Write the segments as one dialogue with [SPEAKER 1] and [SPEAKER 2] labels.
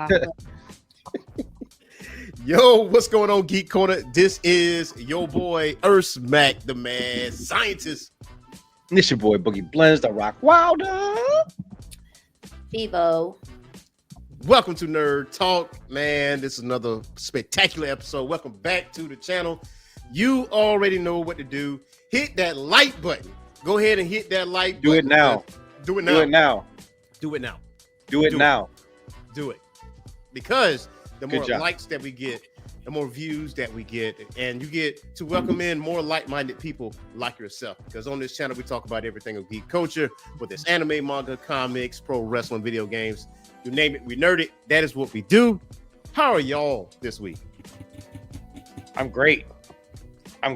[SPEAKER 1] chocolate.
[SPEAKER 2] Yo, what's going on, Geek Corner? This is your boy Erskmac, the man scientist.
[SPEAKER 3] This your boy Boogie Blends the Rock Wilder.
[SPEAKER 1] Vievo.
[SPEAKER 2] Welcome to Nerd Talk, man. This is another spectacular episode. Welcome back to the channel. You already know what to do. Hit that like button. Go ahead and hit that like
[SPEAKER 3] Do
[SPEAKER 2] button.
[SPEAKER 3] it now.
[SPEAKER 2] Do it now.
[SPEAKER 3] Do it now.
[SPEAKER 2] Do it now.
[SPEAKER 3] Do it now.
[SPEAKER 2] Do it. Because the
[SPEAKER 3] Good
[SPEAKER 2] more
[SPEAKER 3] job.
[SPEAKER 2] likes that we get, the more views that we get, and you get to welcome in more like-minded people like yourself. Because on this channel, we talk about everything of geek culture, whether it's anime, manga, comics, pro wrestling, video games, you name it, we nerd it. That is what we do. How are y'all this week?
[SPEAKER 3] I'm great. I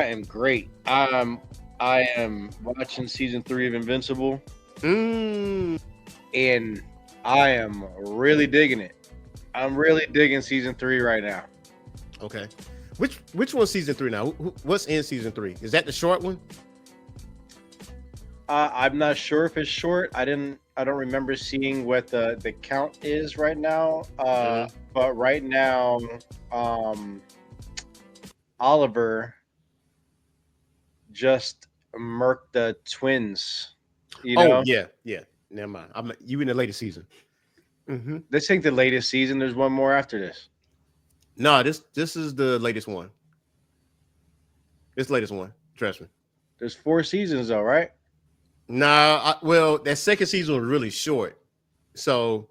[SPEAKER 3] am great. I am watching season 3 of Invincible, and I am really digging it. I'm really digging season 3 right now.
[SPEAKER 2] Okay. Which one's season 3 now? What's in season 3? Is that the short one?
[SPEAKER 3] I'm not sure if it's short. I don't remember seeing what the count is right now. But right now, Oliver just murked the twins. You know?
[SPEAKER 2] Oh yeah. Never mind. You in the latest season.
[SPEAKER 3] This ain't the latest season. There's one more after this.
[SPEAKER 2] No, this is the latest one. This latest one. Trust me.
[SPEAKER 3] There's 4 seasons though, right?
[SPEAKER 2] Nah, well, that second season was really short. So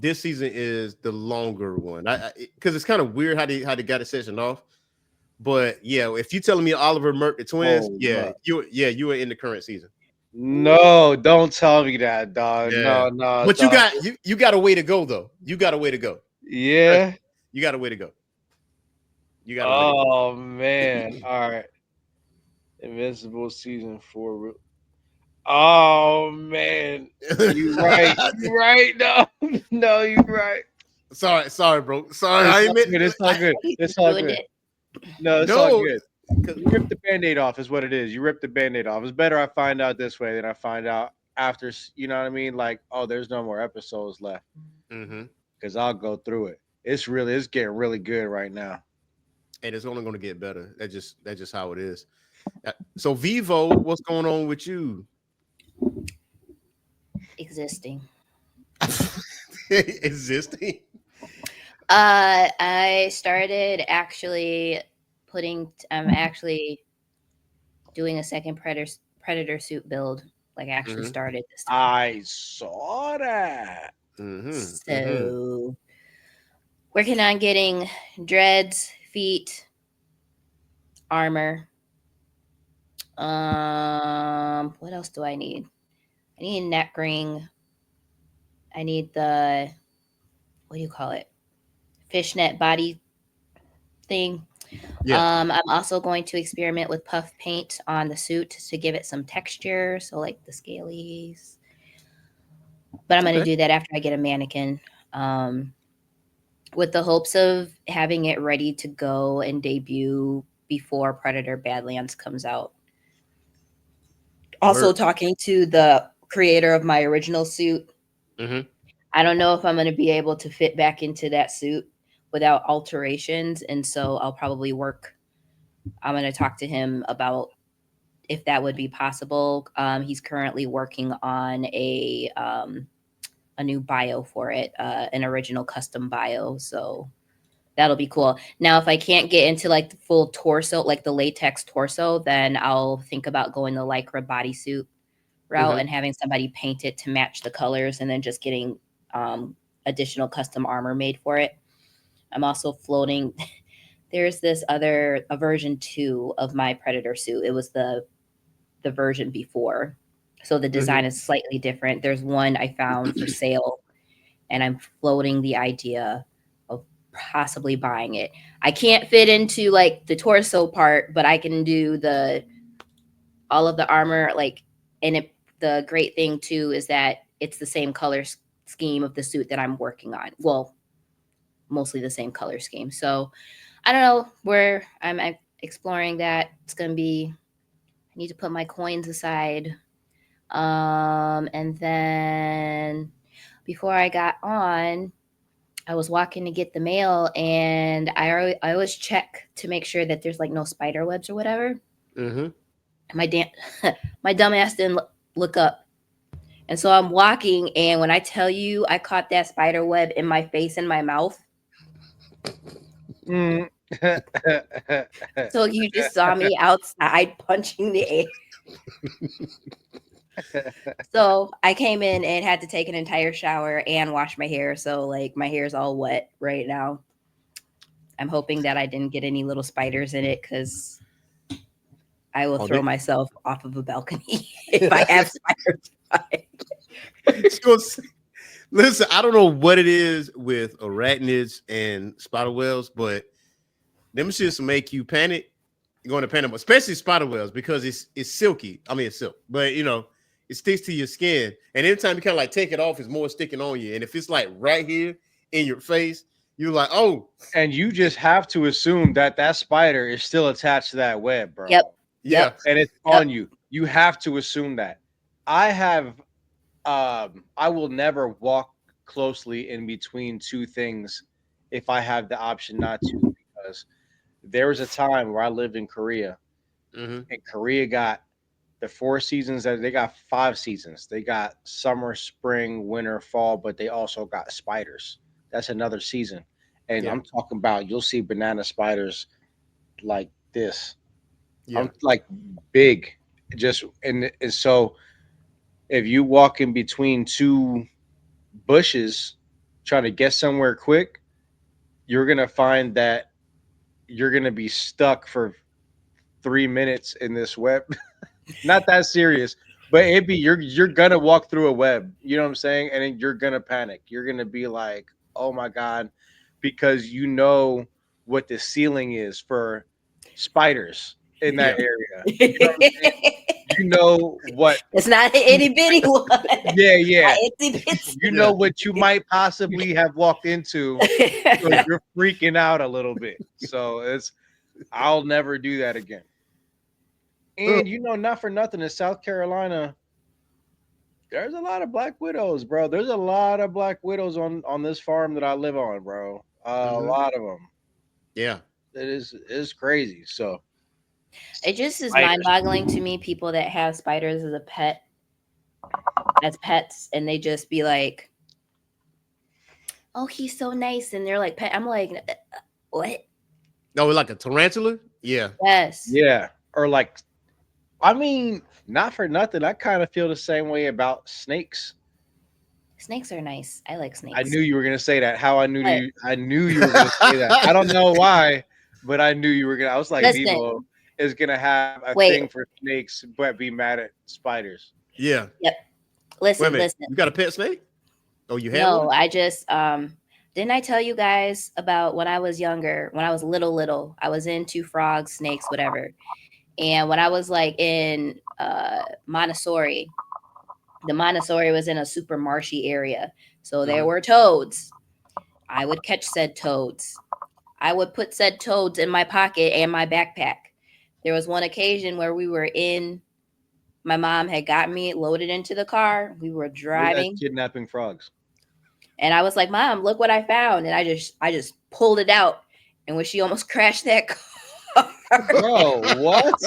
[SPEAKER 2] this season is the longer one. Because it's kind of weird how they got it sectioned off. But yeah, if you're telling me Oliver murked the twins, you were in the current season.
[SPEAKER 3] No, don't tell me that, dog.
[SPEAKER 2] Yeah.
[SPEAKER 3] No.
[SPEAKER 2] But
[SPEAKER 3] dog.
[SPEAKER 2] you got a way to go though. You got a way to go.
[SPEAKER 3] Yeah.
[SPEAKER 2] You got a way to go. You got a way to go.
[SPEAKER 3] Oh man. All right. Invincible season 4. Oh man. You right. You right. No, you right.
[SPEAKER 2] Sorry, bro. Sorry. I admit
[SPEAKER 3] It's all good. It's all good. No, it's all good. You rip the Band-Aid off is what it is. You rip the Band-Aid off. It's better I find out this way than I find out after, you know what I mean? Like, oh, there's no more episodes left. Because I'll go through it. It's getting really good right now.
[SPEAKER 2] And it's only going to get better. That's just how it is. So Vievo, what's going on with you?
[SPEAKER 1] Existing.
[SPEAKER 2] Existing.
[SPEAKER 1] I started actually I'm actually doing a second predator suit build. Like actually started this time.
[SPEAKER 3] I saw that.
[SPEAKER 1] So working on getting dreads, feet, armor. What else do I need? I need a neck ring. I need the, what do you call it? Fishnet body thing.
[SPEAKER 2] Yeah.
[SPEAKER 1] I'm also going to experiment with puff paint on the suit to give it some texture. So like the scalies. But I'm going to do that after I get a mannequin. With the hopes of having it ready to go and debut before Predator Badlands comes out. Also talking to the creator of my original suit. I don't know if I'm going to be able to fit back into that suit without alterations. And so I'll probably I'm going to talk to him about if that would be possible. He's currently working on a new bio for it, an original custom bio. So that'll be cool. Now, if I can't get into like the full torso, like the latex torso, then I'll think about going the Lycra bodysuit route and having somebody paint it to match the colors and then just getting additional custom armor made for it. I'm also floating. There's this a version 2 of my Predator suit. It was the version before. So the design is slightly different. There's one I found for sale and I'm floating the idea of possibly buying it. I can't fit into like the torso part, but I can do all of the armor. Like, and the great thing too is that it's the same color scheme of the suit that I'm working on. Well, mostly the same color scheme. So I don't know where I'm exploring that. It's going to be, I need to put my coins aside. And then, before I got on, I was walking to get the mail, and I always check to make sure that there's like no spider webs or whatever.
[SPEAKER 2] Mm-hmm.
[SPEAKER 1] My dumb ass didn't look up, and so I'm walking, and when I tell you, I caught that spider web in my face and my mouth.
[SPEAKER 3] Mm.
[SPEAKER 1] So you just saw me outside punching the air. So I came in and had to take an entire shower and wash my hair. So like my hair is all wet right now. I'm hoping that I didn't get any little spiders in it, because I will throw myself off of a balcony if I have spiders.
[SPEAKER 2] Listen, I don't know what it is with arachnids and spider webs, but them shits make you panic. You're going to panic, especially spider webs, because it's silky. I mean, it's silk, but it sticks to your skin. And anytime you kind of like take it off, it's more sticking on you. And if it's like right here in your face, you're like, oh.
[SPEAKER 3] And you just have to assume that spider is still attached to that web, bro.
[SPEAKER 1] Yep.
[SPEAKER 2] Yeah.
[SPEAKER 3] And it's on you. You have to assume that. I will never walk closely in between two things if I have the option not to, because there was a time where I lived in Korea, and Korea got the 4 seasons. That they got 5 seasons. They got summer, spring, winter, fall, but they also got spiders. That's another season. And I'm talking about, you'll see banana spiders like this. I'm like big, just and so if you walk in between 2 bushes trying to get somewhere quick, you're gonna find that you're gonna be stuck for 3 minutes in this web. Not that serious, but you're gonna walk through a web. You know what I'm saying? And then you're gonna panic. You're gonna be like, "Oh my god," because you know what the ceiling is for spiders in that area. You know what?
[SPEAKER 1] It's not an itty bitty one.
[SPEAKER 3] Yeah. You know what you might possibly have walked into. So you're freaking out a little bit. So I'll never do that again. And not for nothing, in South Carolina, there's a lot of black widows, bro. There's a lot of black widows on this farm that I live on, bro. A lot of them.
[SPEAKER 2] Yeah,
[SPEAKER 3] it's crazy. So
[SPEAKER 1] it just is mind-boggling to me, people that have spiders as pets, and they just be like, "Oh, he's so nice," and they're like, "Pet." I'm like, "What?"
[SPEAKER 2] No, like a tarantula. Yeah.
[SPEAKER 1] Yes.
[SPEAKER 3] Yeah. Or like, I mean, not for nothing, I kind of feel the same way about snakes.
[SPEAKER 1] Snakes are nice. I like snakes.
[SPEAKER 3] I knew you were gonna say that. How I knew you were gonna say that. I don't know why, but I knew you were gonna. I was like, Vievo is gonna have a thing for snakes, but be mad at spiders.
[SPEAKER 2] Yeah.
[SPEAKER 1] Yep. Listen.
[SPEAKER 2] You got a pet snake? Oh, you have?
[SPEAKER 1] No,
[SPEAKER 2] one?
[SPEAKER 1] I just didn't I tell you guys about when I was younger, when I was little, I was into frogs, snakes, whatever. And when I was like in Montessori, the Montessori was in a super marshy area. So there were toads. I would catch said toads. I would put said toads in my pocket and my backpack. There was one occasion where my mom had got me loaded into the car. We were driving.
[SPEAKER 3] Kidnapping frogs.
[SPEAKER 1] And I was like, "Mom, look what I found." And I just pulled it out. And when she almost crashed that car.
[SPEAKER 3] Bro, what?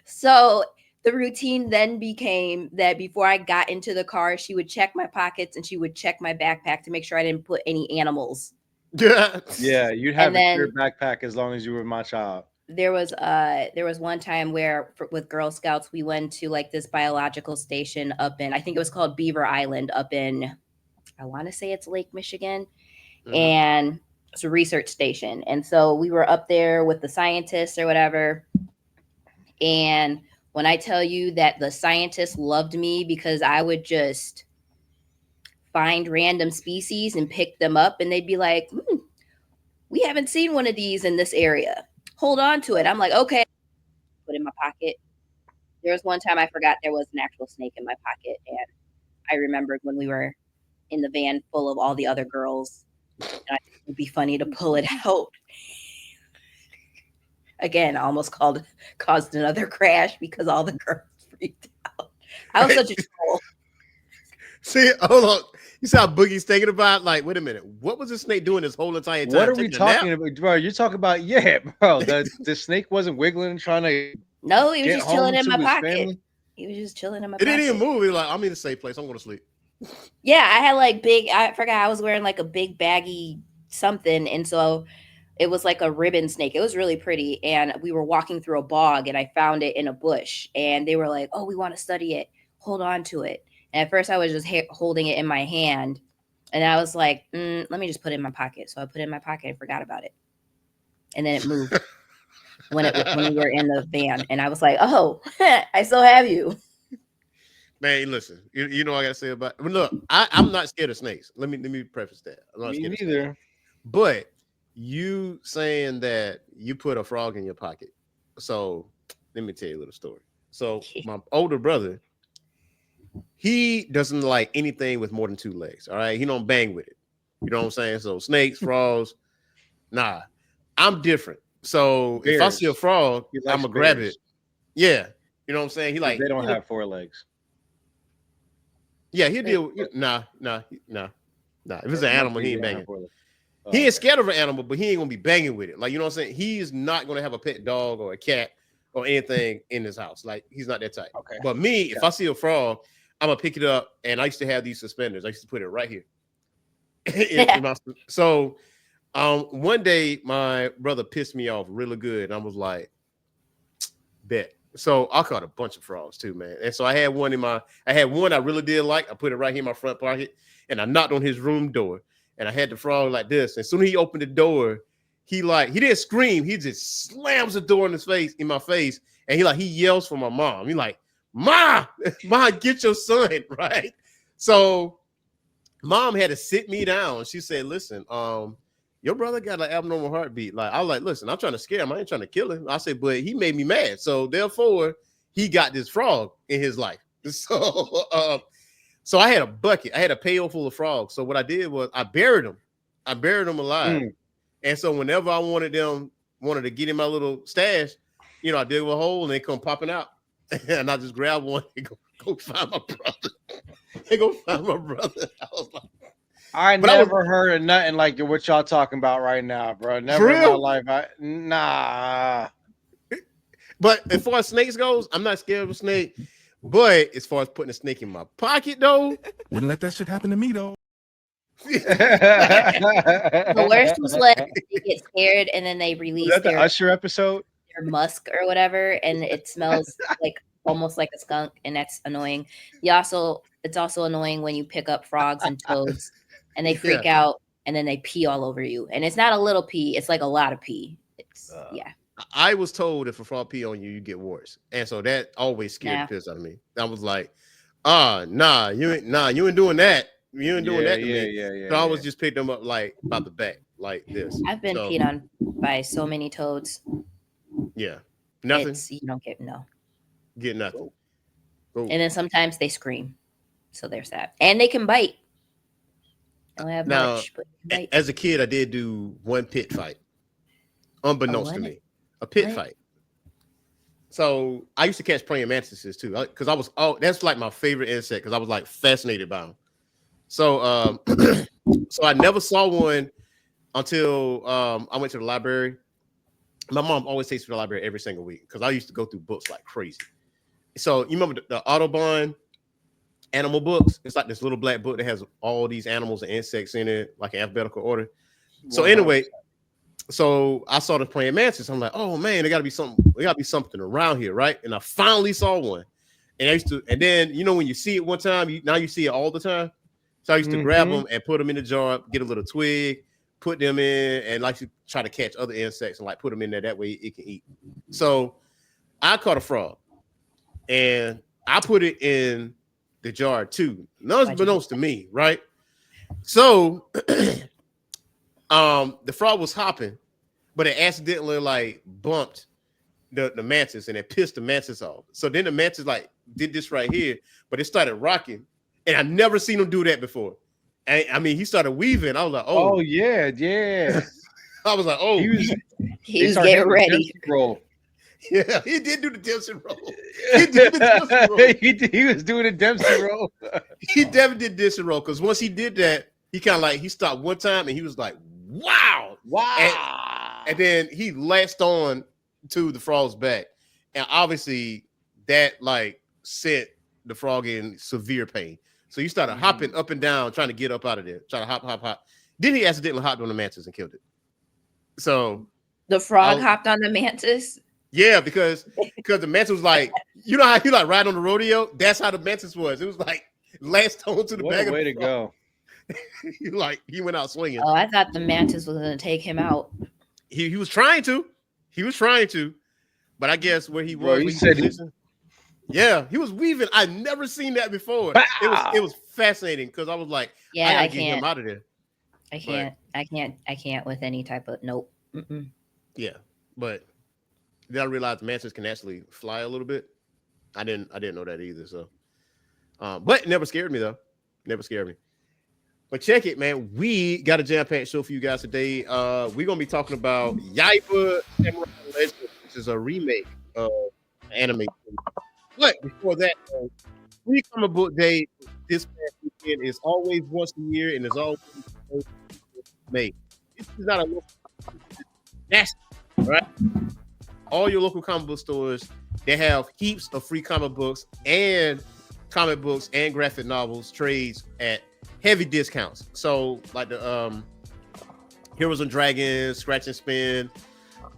[SPEAKER 1] So the routine then became that before I got into the car, she would check my pockets and she would check my backpack to make sure I didn't put any animals.
[SPEAKER 3] Yeah, you'd have a clear backpack as long as you were my child.
[SPEAKER 1] There was one time where with Girl Scouts we went to like this biological station up in, I think it was called Beaver Island up in, I want to say it's Lake Michigan, and it's a research station. And so we were up there with the scientists or whatever. And when I tell you that the scientists loved me because I would just find random species and pick them up, and they'd be like, "We haven't seen one of these in this area. Hold on to it." I'm like, "Okay." Put it in my pocket. There was one time I forgot there was an actual snake in my pocket, and I remembered when we were in the van full of all the other girls, and I thought it would be funny to pull it out. Again, I almost caused another crash because all the girls freaked out. I was such a troll.
[SPEAKER 2] See, hold on. You see how Boogie's thinking about? Like, wait a minute. What was the snake doing this whole entire time?
[SPEAKER 3] What are we talking about, bro? You're talking about bro. The snake wasn't wiggling and trying to.
[SPEAKER 1] No, he was just chilling in my pocket. Family. He was just chilling in my pocket.
[SPEAKER 2] It didn't even move. He was like, I'm in a safe place. I'm going to sleep.
[SPEAKER 1] Yeah, I had like I forgot I was wearing like a big baggy something. And so it was like a ribbon snake. It was really pretty. And we were walking through a bog and I found it in a bush. And they were like, oh, we want to study it. Hold on to it. And at first I was just holding it in my hand. And I was like, let me just put it in my pocket. So I put it in my pocket and forgot about it. And then it moved when we were in the van. And I was like, oh, I still have you.
[SPEAKER 2] Man, listen, you know what I got to say about it? Look, I'm not scared of snakes. Let me preface that. I'm not
[SPEAKER 3] scared neither.
[SPEAKER 2] But you saying that you put a frog in your pocket. So let me tell you a little story. So my older brother, he doesn't like anything with more than 2 legs. All right. He don't bang with it. You know what I'm saying? So snakes, frogs, nah. I'm different. So bears. If I see a frog, I'm gonna grab it. Yeah. You know what I'm saying? He like
[SPEAKER 3] they don't have 4 legs.
[SPEAKER 2] Yeah, he'll deal with nah. If it's an animal, he ain't banging. He ain't scared of an animal, but he ain't gonna be banging with it. Like, you know what I'm saying? He is not gonna have a pet dog or a cat or anything in his house. Like, he's not that type.
[SPEAKER 3] Okay.
[SPEAKER 2] But me, if I see a frog, I'm gonna pick it up, and I used to have these suspenders. I used to put it right here. So one day my brother pissed me off really good, and I was like, bet. So I caught a bunch of frogs too, man. And so I had one I really did like. I put it right here in my front pocket, and I knocked on his room door, and I had the frog like this. And as soon as he opened the door, he didn't scream. He just slams the door in my face, and he yells for my mom. He like, Ma, get your son, right? So mom had to sit me down. She said, listen, your brother got an abnormal heartbeat. Like, I was like, listen, I'm trying to scare him. I ain't trying to kill him. I said, but he made me mad. So therefore, he got this frog in his life. So I had a bucket. I had a pail full of frogs. So what I did was I buried them. I buried them alive. And so whenever I wanted to get in my little stash, I dig a hole and they come popping out. And I just grab one and go find my brother. They go find my brother. I was like,
[SPEAKER 3] I never heard of nothing like what y'all talking about right now, bro. Never in my life. Nah.
[SPEAKER 2] But as far as snakes goes, I'm not scared of a snake. But as far as putting a snake in my pocket, though,
[SPEAKER 4] wouldn't let that shit happen to me, though.
[SPEAKER 1] The worst was when they get scared and then they release
[SPEAKER 3] the Usher episode,
[SPEAKER 1] their musk or whatever, and it smells like almost like a skunk, and that's annoying. It's also annoying when you pick up frogs and toads and they freak out and then they pee all over you. And it's not a little pee, it's like a lot of pee. It's
[SPEAKER 2] I was told if a frog pee on you, you get worse. And so that always scared the piss out of me. I was like, nah, you ain't doing that. You ain't doing that to me. So I was just picked them up like by the back, like this.
[SPEAKER 1] I've been peed on by so many toads.
[SPEAKER 2] Yeah. Nothing.
[SPEAKER 1] You don't get
[SPEAKER 2] Get nothing.
[SPEAKER 1] Ooh. And then sometimes they scream. So there's that. And they can bite. I don't have much, but bite.
[SPEAKER 2] As a kid, I did do one pit fight. Unbeknownst to me. A pit fight. So I used to catch praying mantises too. Because that's like my favorite insect because I was like fascinated by them. So so I never saw one until I went to the library. My mom always takes me to the library every single week because I used to go through books like crazy. So you remember the Audubon animal books? It's like this little black book that has all these animals and insects in it, like in alphabetical order. So anyway, so I saw the praying mantis. I'm like, oh man, there gotta be something around here, right? And I finally saw one. And then when you see it one time, now you see it all the time. So I used to grab them and put them in the jar, get a little twig, put them in, and like to try to catch other insects and like put them in there. That way it can eat. So I caught a frog and I put it in the jar too. None belongs to me, right? So the frog was hopping, but it accidentally like bumped the mantis and it pissed the mantis off. So then the mantis like did this right here, but it started rocking. And I've never seen him do that before. And I mean, he started weaving. I was like, oh
[SPEAKER 3] yeah.
[SPEAKER 2] I was like, oh,
[SPEAKER 1] he was getting ready.
[SPEAKER 2] Yeah, he did do the Dempsey roll. He did the Dempsey roll.
[SPEAKER 3] He was doing a Dempsey roll.
[SPEAKER 2] He definitely did Dempsey roll because once he did that, he kind of like he stopped one time and he was like, "Wow, and then he latched on to the frog's back, and obviously that like sent the frog in severe pain. So he started hopping up and down, trying to get up out of there, trying to hop. Then he accidentally hopped on the mantis and killed it. So
[SPEAKER 1] the frog hopped on the mantis.
[SPEAKER 2] Yeah, because the mantis was like, you know how you like ride on the rodeo? That's how the mantis was. It was like latched on to the back.
[SPEAKER 3] What a way to go!
[SPEAKER 2] he went out swinging.
[SPEAKER 1] Oh, I thought the mantis was going to take him out.
[SPEAKER 2] He was trying to. He was trying to, but I guess where he was.
[SPEAKER 3] Bro, said
[SPEAKER 2] he was weaving. I've never seen that before. It was fascinating because I was like,
[SPEAKER 1] yeah,
[SPEAKER 2] I gotta get him out of there.
[SPEAKER 1] I can't with any type of nope. Mm-mm.
[SPEAKER 2] Yeah, but then I realized mantis can actually fly a little bit. I didn't know that either. So, but it never scared me though. Never scared me. But check it, man. We got a jam-packed show for you guys today. We're gonna be talking about Yaiba Samurai Legends, which is a remake of anime. But before that, Free Comic Book Day this past weekend is always once a year and is always May. This is not a local, national, right? All your local comic book stores, they have heaps of free comic books and graphic novels trades at heavy discounts. So like the Heroes and Dragons, Scratch and Spin,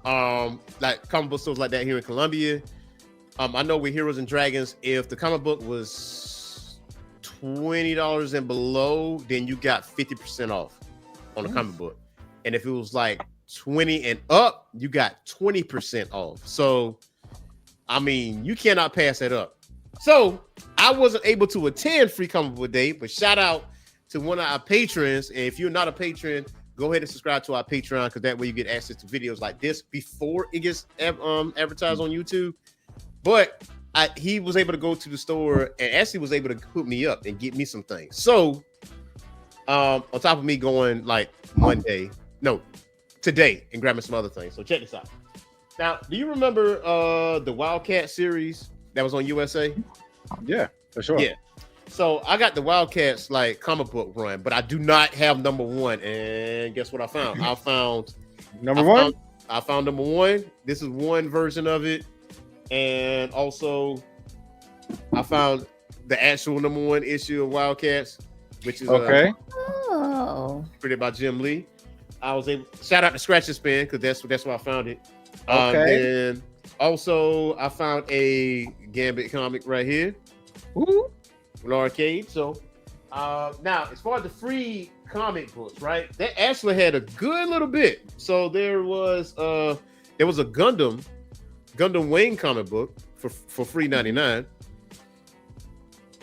[SPEAKER 2] like comic book stores like that here in Columbia. I know with Heroes and Dragons, if the comic book was $20 and below, then you got 50% off on the comic book. And if it was like 20 and up, you got 20% off. So, I mean, you cannot pass that up. So, I wasn't able to attend Free Comic Book Day, but shout out to one of our patrons. And if you're not a patron, go ahead and subscribe to our Patreon because that way you get access to videos like this before it gets advertised on YouTube. But he was able to go to the store and actually was able to hook me up and get me some things. So, on top of me going like today and grabbing some other things. So check this out. Now, do you remember the Wildcat series that was on USA?
[SPEAKER 3] Yeah, for sure.
[SPEAKER 2] Yeah. So I got the Wildcats like comic book run, but I do not have number one. And guess what I found? I found
[SPEAKER 3] number one.
[SPEAKER 2] I found number one. This is one version of it. And also, I found the actual number one issue of Wildcats, which is printed by Jim Lee. I was able shout out to Scratch and Spin because that's where I found it. And also, I found a Gambit comic right here, an arcade. So now, as far as the free comic books, right? They actually had a good little bit. So there was a Gundam Wing comic book for free $99.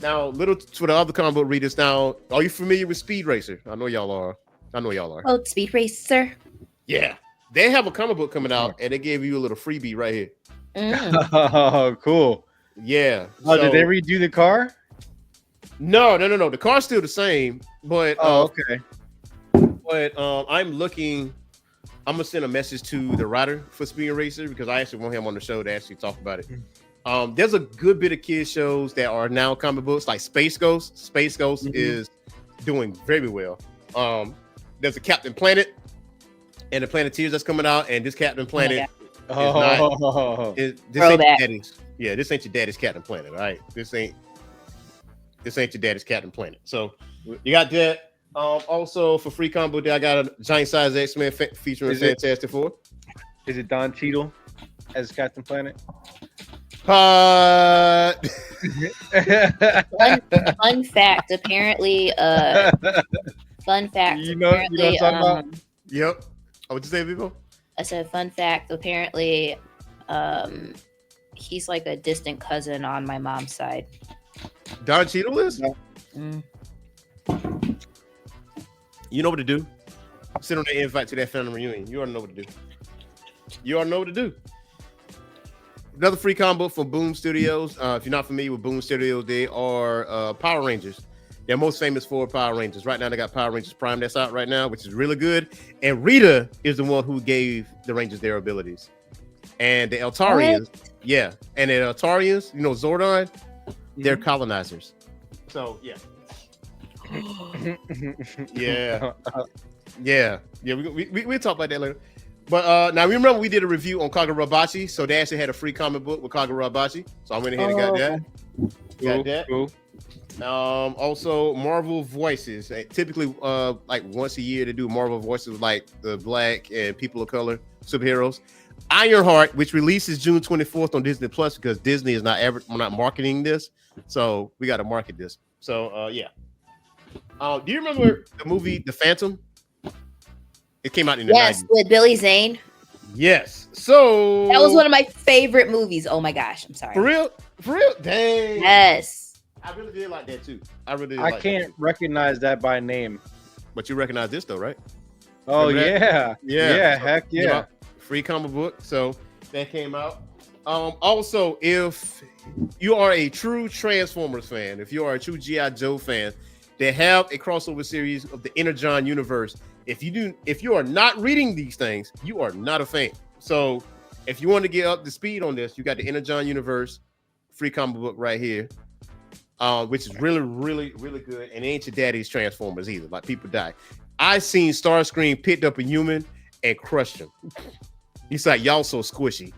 [SPEAKER 2] Now, little for the other comic book readers. Now, are you familiar with Speed Racer? I know y'all are.
[SPEAKER 1] Oh, Speed Racer.
[SPEAKER 2] Yeah, they have a comic book coming out, and they gave you a little freebie right here.
[SPEAKER 3] Oh, cool.
[SPEAKER 2] Yeah.
[SPEAKER 3] Oh, did they redo the car?
[SPEAKER 2] No. The car's still the same, but
[SPEAKER 3] okay.
[SPEAKER 2] But I'm gonna send a message to the writer for Speed Racer because I actually want him on the show to actually talk about it. There's a good bit of kids shows that are now comic books, like Space Ghost. Space Ghost is doing very well. There's a Captain Planet and the Planeteers that's coming out, and this Captain Planet this ain't your daddy's. Yeah, this ain't your daddy's Captain Planet. All right, this ain't your daddy's Captain Planet. So you got that. Also for free combo day, I got a giant size X-Men featuring Fantastic Four.
[SPEAKER 3] Is it Don Cheadle as Captain Planet?
[SPEAKER 1] Fun fact, apparently,
[SPEAKER 3] you know what I'm talking about?
[SPEAKER 2] Yep. What'd you say, Vievo?
[SPEAKER 1] I said, fun fact, apparently, he's like a distant cousin on my mom's side.
[SPEAKER 2] Don Cheadle is?
[SPEAKER 1] Mm.
[SPEAKER 2] You know what to do. Send on the invite to that family reunion. You already know what to do. Another free combo from Boom Studios. If you're not familiar with Boom Studios, they are Power Rangers. They're most famous for Power Rangers. Right now, they got Power Rangers Prime that's out right now, which is really good. And Rita is the one who gave the Rangers their abilities. And the Eltarians, and the Eltarians, Zordon, they're colonizers. So yeah. We'll talk about that later. But now remember we did a review on Kagurabachi, so they actually had a free comic book with Kagurabachi. So I went ahead and got that. Got that. Cool. Also Marvel voices. Typically, like once a year they do Marvel voices with like the Black and people of color superheroes. Ironheart, which releases June 24th on Disney Plus because Disney is not marketing this, so we got to market this. So yeah. Do you remember the movie The Phantom? It came out in the 90s.
[SPEAKER 1] With Billy Zane.
[SPEAKER 2] Yes. So
[SPEAKER 1] that was one of my favorite movies. Oh my gosh, I'm sorry.
[SPEAKER 2] For real? Dang.
[SPEAKER 1] Yes.
[SPEAKER 2] I really did like that too.
[SPEAKER 3] I can't recognize that by name.
[SPEAKER 2] But you recognize this though, right?
[SPEAKER 3] Oh yeah.
[SPEAKER 2] So,
[SPEAKER 3] heck yeah.
[SPEAKER 2] Free comic book. So that came out. Also, if you are a true Transformers fan, if you are a true G.I. Joe fan, they have a crossover series of the Energon universe. If you are not reading these things, you are not a fan. So if you want to get up to speed on this, you got the Energon universe free comic book right here, which is really, really, really good. And it ain't your daddy's Transformers either. Like people die. I seen Starscream picked up a human and crushed him. He's like, y'all so squishy.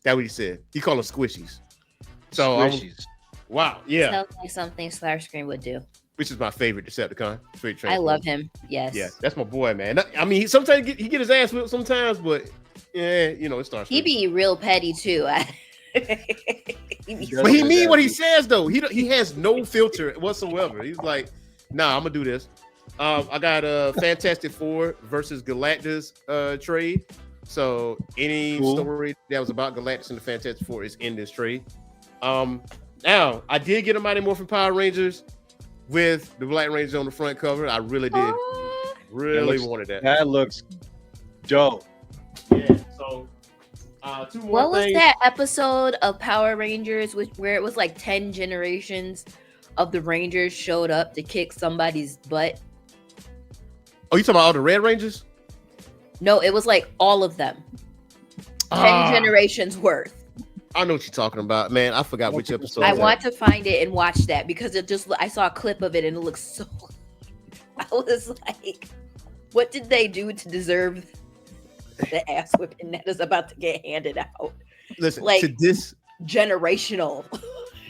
[SPEAKER 2] That's what he said. He called them squishies. So wow, yeah.
[SPEAKER 1] Sounds like something Starscream would do.
[SPEAKER 2] Which is my favorite Decepticon.
[SPEAKER 1] I love him. Yes.
[SPEAKER 2] Yeah, that's my boy, man. I mean, sometimes he get his ass whipped sometimes, but yeah, it starts.
[SPEAKER 1] He be real petty too.
[SPEAKER 2] But he mean what he says though. He has no filter whatsoever. He's like, nah, I'm gonna do this. I got a Fantastic Four versus Galactus trade. So any story that was about Galactus and the Fantastic Four is in this trade. Now I did get a Mighty Morphin Power Rangers with the Black Ranger on the front cover. I really did. Really wanted that.
[SPEAKER 3] That looks dope.
[SPEAKER 2] Yeah. So, two more
[SPEAKER 1] What was that episode of Power Rangers where it was like 10 generations of the Rangers showed up to kick somebody's butt?
[SPEAKER 2] Oh, you talking about all the Red Rangers?
[SPEAKER 1] No, it was like all of them. 10 generations worth.
[SPEAKER 2] I know what you're talking about, man. I forgot which episode.
[SPEAKER 1] I want to find it and watch that because I saw a clip of it and it looks so. I was like, what did they do to deserve the ass whipping that is about to get handed out?
[SPEAKER 2] Listen,
[SPEAKER 1] like
[SPEAKER 2] to this
[SPEAKER 1] generational.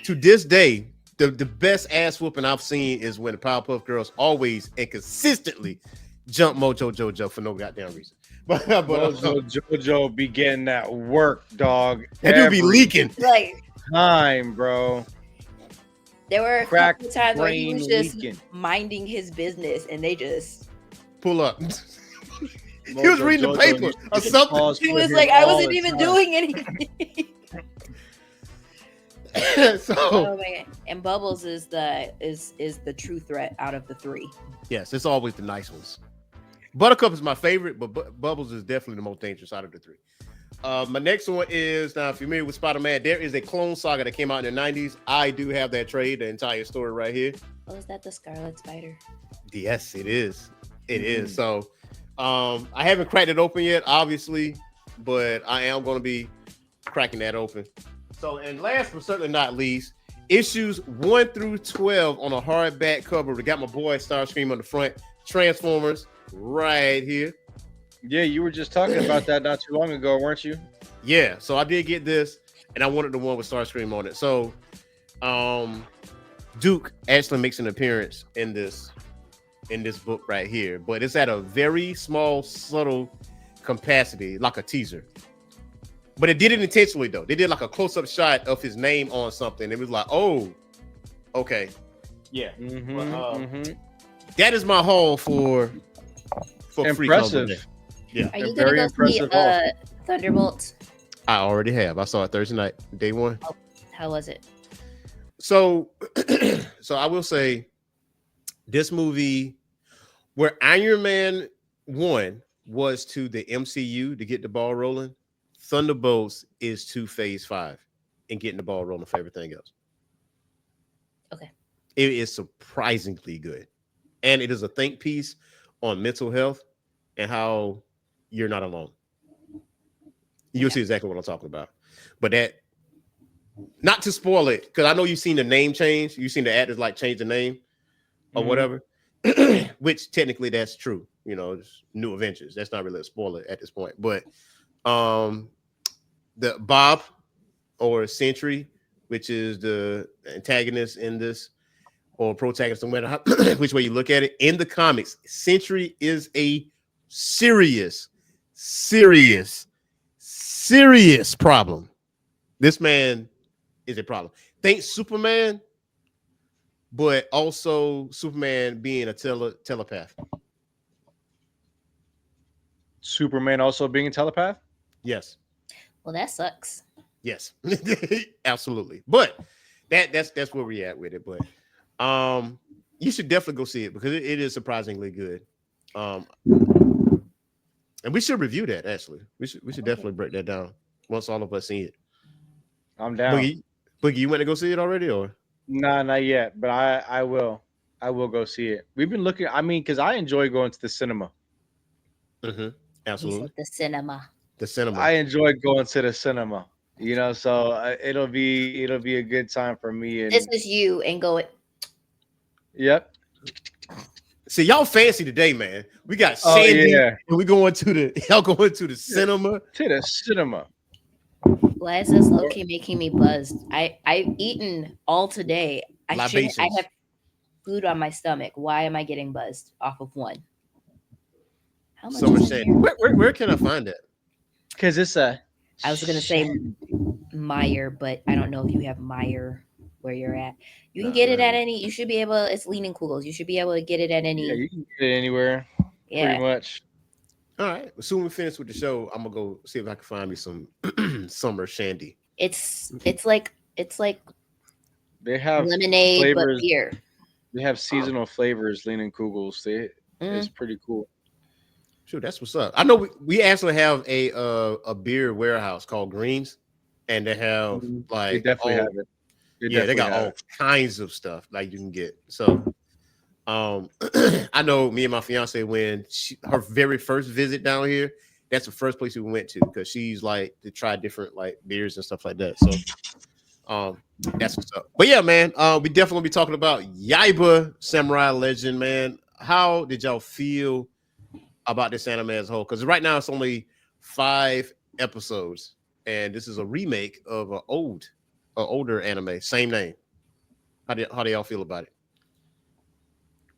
[SPEAKER 2] To this day, the best ass whooping I've seen is when the Powerpuff Girls always and consistently jump Mojo Jojo for no goddamn reason. But
[SPEAKER 3] Mojo Jojo be getting that work, dog.
[SPEAKER 2] That dude be leaking.
[SPEAKER 1] Like
[SPEAKER 3] time, bro.
[SPEAKER 1] There were a couple times where he was just minding his business and they just
[SPEAKER 2] pull up. He was reading the paper or something.
[SPEAKER 1] He was like, I wasn't even doing anything.
[SPEAKER 2] So,
[SPEAKER 1] oh my God. And Bubbles is the true threat out of the three.
[SPEAKER 2] Yes, it's always the nice ones. Buttercup is my favorite, but Bubbles is definitely the most dangerous out of the three. My next one is, now if you're familiar with Spider-Man, there is a Clone Saga that came out in the 90s. I do have that trade, the entire story right here.
[SPEAKER 1] Oh, is that the Scarlet Spider?
[SPEAKER 2] Yes, it is. It is. So I haven't cracked it open yet, obviously, but I am going to be cracking that open. So, and last but certainly not least, issues 1 through 12 on a hardback cover. We got my boy Starscream on the front. Transformers right here.
[SPEAKER 3] Yeah, you were just talking about that not too long ago, weren't you?
[SPEAKER 2] Yeah, so I did get this, and I wanted the one with Starscream on it. So, Duke actually makes an appearance in this book right here, but it's at a very small, subtle capacity, like a teaser. But it did it intentionally, though. They did like a close-up shot of his name on something. It was like, oh, okay, yeah. That is my haul for
[SPEAKER 3] impressive.
[SPEAKER 2] Free yeah.
[SPEAKER 1] Are you gonna go see Thunderbolts?
[SPEAKER 2] I already have. I saw it Thursday night, day one.
[SPEAKER 1] Oh, how was it?
[SPEAKER 2] So I will say this movie, where Iron Man 1 was to the MCU to get the ball rolling, Thunderbolts is to Phase 5 and getting the ball rolling for everything else.
[SPEAKER 1] Okay.
[SPEAKER 2] It is surprisingly good. And it is a think piece on mental health and how you're not alone. You'll see exactly what I'm talking about. But that, not to spoil it, because I know you've seen the name change. You've seen the actors like change the name or whatever, which technically that's true. You know, it's New Avengers. That's not really a spoiler at this point. But the Bob or Sentry, which is the antagonist in this, or protagonist, no matter how, which way you look at it, in the comics, Sentry is a serious, serious, serious problem. This man is a problem. Think Superman, but also Superman being a telepath.
[SPEAKER 3] Superman also being a telepath?
[SPEAKER 2] Yes.
[SPEAKER 1] Well, that sucks.
[SPEAKER 2] Yes. Absolutely. But that's where we're at with it. But you should definitely go see it because it is surprisingly good. And we should review that actually. We should definitely break that down once all of us see it.
[SPEAKER 3] I'm down.
[SPEAKER 2] Boogie, you went to go see it already, or?
[SPEAKER 3] Nah, not yet, but I will. I will go see it. We've been looking. I mean, because I enjoy going to the cinema.
[SPEAKER 2] Absolutely.
[SPEAKER 1] The cinema.
[SPEAKER 2] The cinema.
[SPEAKER 3] I enjoy going to the cinema. You know, so it'll be a good time for me. And
[SPEAKER 1] this is you and go it.
[SPEAKER 3] Yep.
[SPEAKER 2] See, y'all fancy today, man. We got Sandy, and we going to the cinema.
[SPEAKER 3] To the cinema.
[SPEAKER 1] Why is this low key making me buzzed? I've eaten all today. I have food on my stomach. Why am I getting buzzed off of one?
[SPEAKER 2] How much? Where can I find it?
[SPEAKER 3] Because it's a.
[SPEAKER 1] I was gonna say Meyer, but I don't know if you have Meyer where you're at. You can get it at any. You should be able. It's Leaning Kugels. You should be able to get it at any.
[SPEAKER 3] Yeah, you can get it anywhere. Yeah, pretty much.
[SPEAKER 2] All right. As soon as we finish with the show, I'm gonna go see if I can find me some summer shandy.
[SPEAKER 1] It's like
[SPEAKER 3] they have
[SPEAKER 1] lemonade flavors, but beer.
[SPEAKER 3] They have seasonal flavors. Leaning Kugels. It's pretty cool.
[SPEAKER 2] Sure, that's what's up. I know we actually have a beer warehouse called Greens, and they have like
[SPEAKER 3] they definitely have it.
[SPEAKER 2] They got all kinds of stuff like you can get. So, I know me and my fiance when her very first visit down here, that's the first place we went to because she's like to try different like beers and stuff like that. So, that's what's up. But yeah, man, we definitely be talking about Yaiba Samurai Legend, man. How did y'all feel about this anime as a whole? Because right now it's only 5 episodes, and this is a remake of an older anime, same name. How do y'all feel about it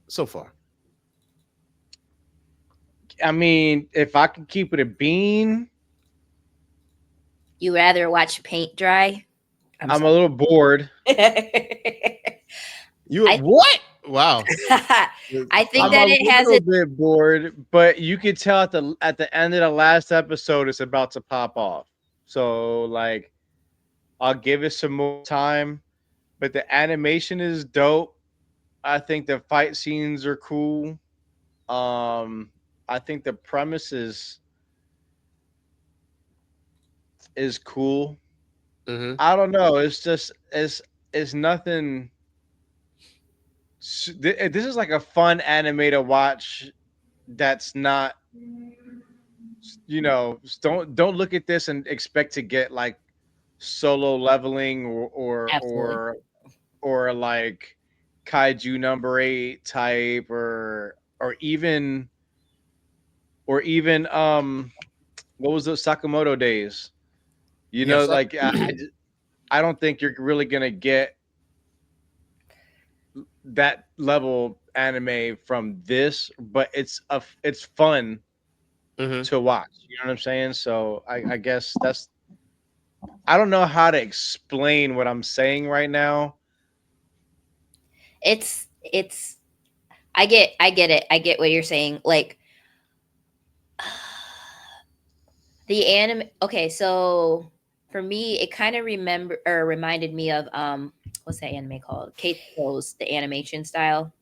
[SPEAKER 2] so far?
[SPEAKER 3] I mean, if I could keep it a bean,
[SPEAKER 1] you rather watch paint dry?
[SPEAKER 3] I'm a little bored.
[SPEAKER 2] What? Wow.
[SPEAKER 1] I think that it has
[SPEAKER 3] a bit bored, but you could tell at the end of the last episode it's about to pop off. So like I'll give it some more time, but the animation is dope. I think the fight scenes are cool. I think the premise is cool. I don't know. It's just it's nothing. This is like a fun anime to watch. That's not, don't look at this and expect to get like solo leveling or like Kaiju number 8 type or even what was those Sakamoto days? Like I don't think you're really gonna get that level anime from this, but it's fun to watch. You know what I'm saying? So I guess I don't know how to explain what I'm saying right now.
[SPEAKER 1] It's I get it. I get what you're saying. Like the anime. Okay, so for me, it kind of reminded me of what's that anime called? Kate Rose, the animation style.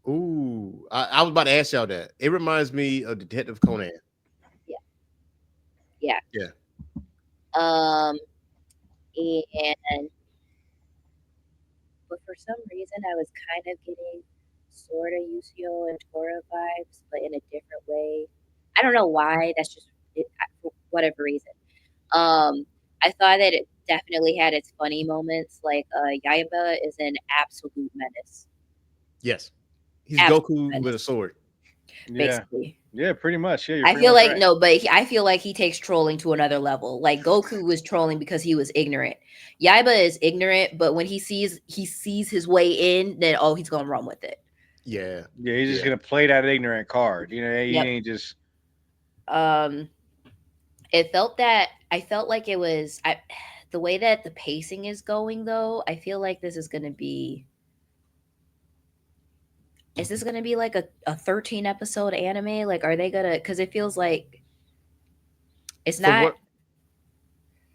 [SPEAKER 2] Ooh, I was about to ask y'all that. It reminds me of Detective Conan.
[SPEAKER 1] Yeah. And but for some reason, I was kind of getting sort of Yusio and Tora vibes, but in a different way. I don't know why. That's just it, for whatever reason. I thought that it definitely had its funny moments. Like Yaiba is an absolute menace.
[SPEAKER 2] Yes, he's
[SPEAKER 1] Absolute
[SPEAKER 2] Goku with a
[SPEAKER 1] menace,
[SPEAKER 2] sword.
[SPEAKER 3] Yeah.
[SPEAKER 1] basically.
[SPEAKER 3] Yeah, pretty much. Yeah, you're
[SPEAKER 1] I
[SPEAKER 3] pretty
[SPEAKER 1] feel
[SPEAKER 3] much
[SPEAKER 1] like
[SPEAKER 3] right.
[SPEAKER 1] no, but I feel like he takes trolling to another level. Like Goku was trolling because he was ignorant. Yaiba is ignorant, but when he sees his way in, then he's gonna run with it.
[SPEAKER 2] Yeah,
[SPEAKER 3] Yeah, he's just gonna play that ignorant card. You know, he
[SPEAKER 1] Yep.
[SPEAKER 3] ain't just.
[SPEAKER 1] It felt that I felt like it was the way that the pacing is going though. I feel like this is gonna be. Is this gonna be like a 13 episode anime? Like, are they gonna? Because it feels like it's
[SPEAKER 2] From
[SPEAKER 1] not.
[SPEAKER 2] what?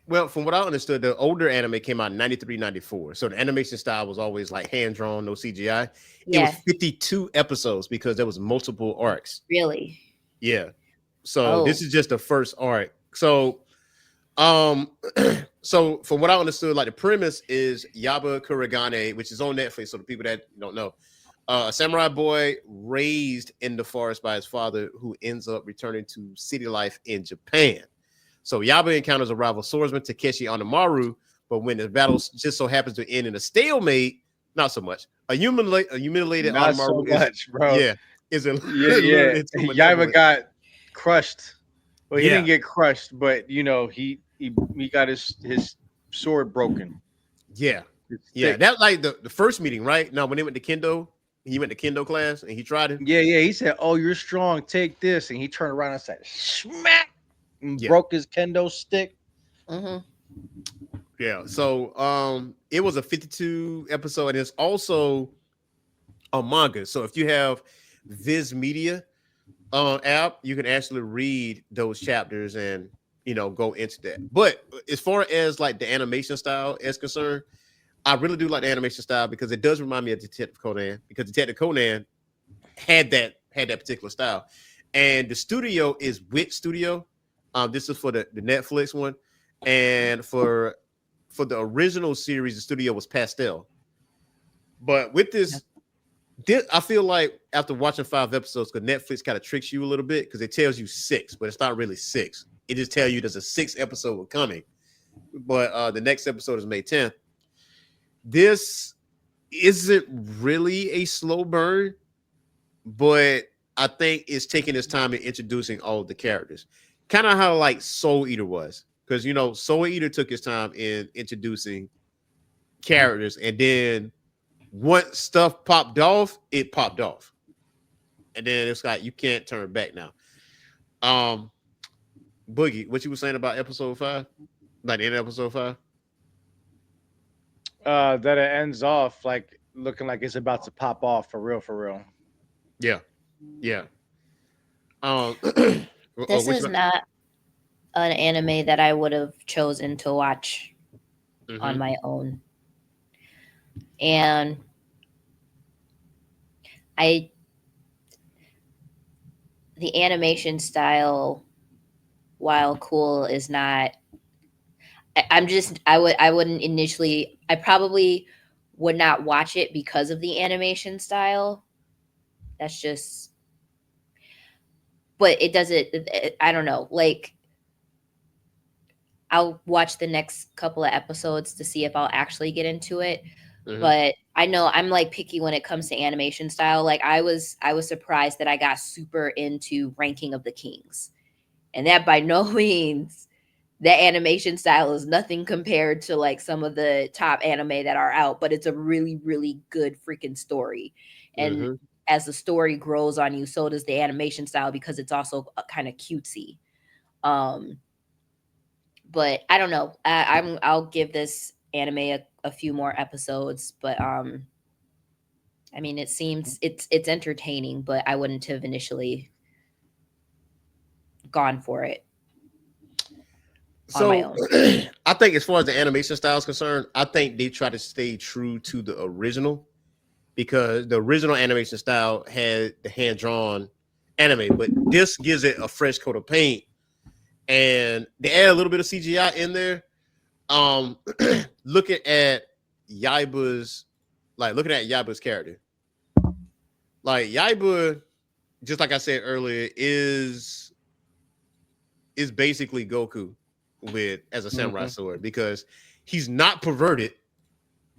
[SPEAKER 2] Well, from what I understood, the older anime came out in 93, 94. So the animation style was always like hand drawn, no CGI. It was
[SPEAKER 1] Yeah,
[SPEAKER 2] 52 episodes because there was multiple arcs.
[SPEAKER 1] really.
[SPEAKER 2] Yeah. So this
[SPEAKER 1] Oh,
[SPEAKER 2] is just the first arc. So um so from what I understood, like the premise is Yaba Kuragane, which is on Netflix. So the people that don't know, a samurai boy raised in the forest by his father who ends up returning to city life in Japan. So Yaba encounters a rival swordsman, Takeshi Onamaru, but when the battle just so happens to end in a stalemate, not so much. A humiliated
[SPEAKER 3] Not so
[SPEAKER 2] Onamaru is,
[SPEAKER 3] much, bro.
[SPEAKER 2] yeah, is
[SPEAKER 3] Yeah.
[SPEAKER 2] lured into
[SPEAKER 3] Yaiba
[SPEAKER 2] malevolent.
[SPEAKER 3] got crushed. Well, he
[SPEAKER 2] Yeah,
[SPEAKER 3] didn't get crushed, but you know, he got his sword broken.
[SPEAKER 2] yeah,
[SPEAKER 3] It's
[SPEAKER 2] yeah.
[SPEAKER 3] thick.
[SPEAKER 2] That like the first meeting, right? Now when they went to Kendo, he went to Kendo class and he tried it.
[SPEAKER 3] Yeah, yeah. He said, "Oh, you're strong. Take this," and he turned around and said, "Smack!" and
[SPEAKER 2] Yeah,
[SPEAKER 3] broke his kendo stick.
[SPEAKER 1] mm-hmm.
[SPEAKER 2] yeah. So it was a 52 episode, and it's also a manga. So if you have Viz Media app, you can actually read those chapters and go into that. But as far as like the animation style is concerned, I really do like the animation style because it does remind me of Detective Conan, because Detective Conan had that particular style. And the studio is Wit Studio. This is for the Netflix one. And for the original series, the studio was Pastel. But with this, I feel like after watching 5 episodes, because Netflix kind of tricks you a little bit because it tells you 6, but it's not really 6. It just tells you there's a 6th episode coming. But the next episode is May 10th. This isn't really a slow burn, but I think it's taking its time in introducing all of the characters. Kind of how like Soul Eater was. Because Soul Eater took his time in introducing characters, and then once stuff popped off, it popped off. And then it's like you can't turn back now. Um, Boogie, what you were saying about episode 5? Like the end of episode 5?
[SPEAKER 3] That it ends off like looking like it's about to pop off for real, for real.
[SPEAKER 2] Yeah, yeah.
[SPEAKER 1] This
[SPEAKER 2] Which
[SPEAKER 1] is not an anime that I would have chosen to watch on my own. And the animation style, while cool, is not. I wouldn't initially. I probably would not watch it because of the animation style. That's just. But it doesn't. I don't know. Like, I'll watch the next couple of episodes to see if I'll actually get into it. But I know I'm like picky when it comes to animation style. Like I was surprised that I got super into Ranking of the Kings. And that by no means that animation style is nothing compared to like some of the top anime that are out, but it's a really, really good freaking story. And as the story grows on you, so does the animation style because it's also kind of cutesy. But I don't know. I'll give this anime a few more episodes, but I mean, it seems it's entertaining, but I wouldn't have initially gone for it on my own.
[SPEAKER 2] I think as far as the animation style is concerned, I think they try to stay true to the original, because the original animation style had the hand-drawn anime, but this gives it a fresh coat of paint, and they add a little bit of CGI in there. Looking at Yaiba's character, like Yaiba, just like I said earlier, is basically Goku with as a samurai sword because he's not perverted.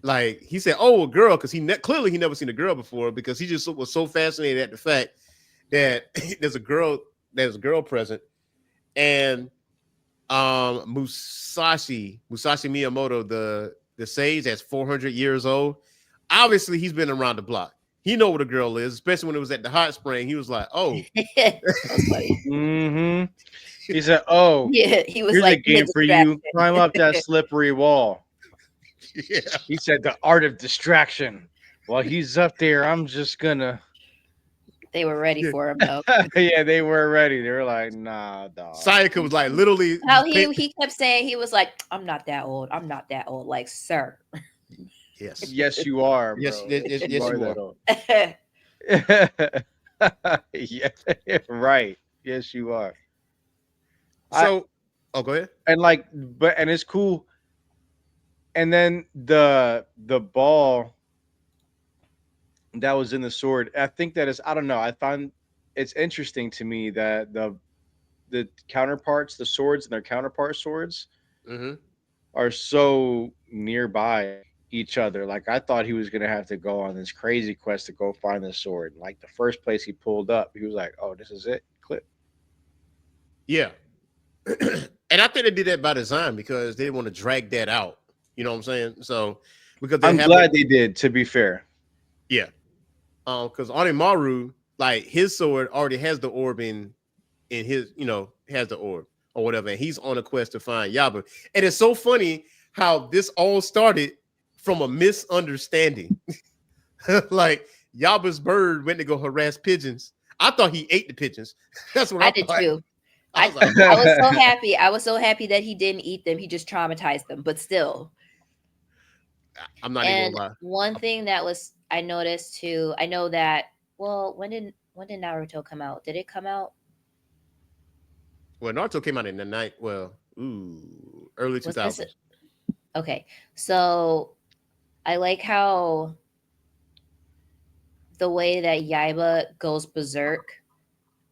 [SPEAKER 2] Like he said, "Oh, a girl," because clearly he never seen a girl before because he just was so fascinated at the fact that there's a girl present, and Musashi Miyamoto, the sage that's 400 years old. Obviously, he's been around the block. He know what a girl is, especially when it was at the hot spring. He was like, "Oh,
[SPEAKER 1] that's funny."
[SPEAKER 3] He said, "Oh,
[SPEAKER 1] yeah." He was
[SPEAKER 3] here's
[SPEAKER 1] like,
[SPEAKER 3] a game for you. Climb up that slippery wall."
[SPEAKER 2] yeah.
[SPEAKER 3] He said, "The art of distraction." While he's up there, I'm just gonna.
[SPEAKER 1] They were ready for him though.
[SPEAKER 3] Yeah, they were ready. They were like, "Nah, dog."
[SPEAKER 2] Sayaka was like literally.
[SPEAKER 1] How he kept saying he was like, "I'm not that old. I'm not that old." Like, sir.
[SPEAKER 2] Yes.
[SPEAKER 3] Yes, you are, bro.
[SPEAKER 2] Yes, you are.
[SPEAKER 3] Yeah, right. Yes, you are.
[SPEAKER 2] So, go ahead.
[SPEAKER 3] And like, and it's cool. And then the ball that was in the sword, I think that is, I don't know. I find it's interesting to me that the counterparts, the swords and their counterpart swords, are so nearby each other. Like I thought he was gonna have to go on this crazy quest to go find the sword. Like the first place he pulled up, he was like, "Oh, this is it." Clip.
[SPEAKER 2] Yeah, and I think they did that by design because they didn't want to drag that out. You know what I'm saying? So because
[SPEAKER 3] I'm glad they did. To be fair,
[SPEAKER 2] yeah, because Onimaru, like his sword already has the orb in his, has the orb or whatever, and he's on a quest to find Yaiba. And it's so funny how this all started from a misunderstanding. Like Yaiba's bird went to go harass pigeons. I thought he ate the pigeons. That's what I
[SPEAKER 1] did
[SPEAKER 2] thought.
[SPEAKER 1] too. I was so happy. I was so happy that he didn't eat them. He just traumatized them. But still,
[SPEAKER 2] I'm not even gonna lie.
[SPEAKER 1] One thing that I noticed too. I know that. Well, when did Naruto come out? Did it come out?
[SPEAKER 2] Well, Naruto came out in the night. Well, early 2000s.
[SPEAKER 1] Okay, so I like how the way that Yaiba goes berserk.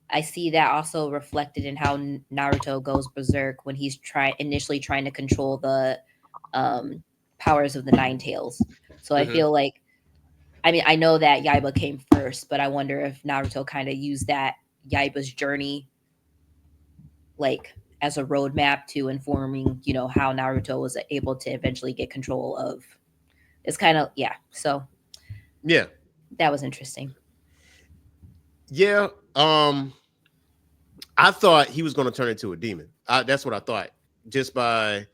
[SPEAKER 1] I see that also reflected in how Naruto goes berserk when he's initially trying to control the powers of the Nine Tails. So I feel like, I mean, I know that Yaiba came first, but I wonder if Naruto kind of used that Yaiba's journey like as a roadmap to informing, how Naruto was able to eventually get control of. It's kind of, yeah. So
[SPEAKER 2] yeah,
[SPEAKER 1] that was interesting.
[SPEAKER 2] Yeah. I thought he was going to turn into a demon. That's what I thought. Just by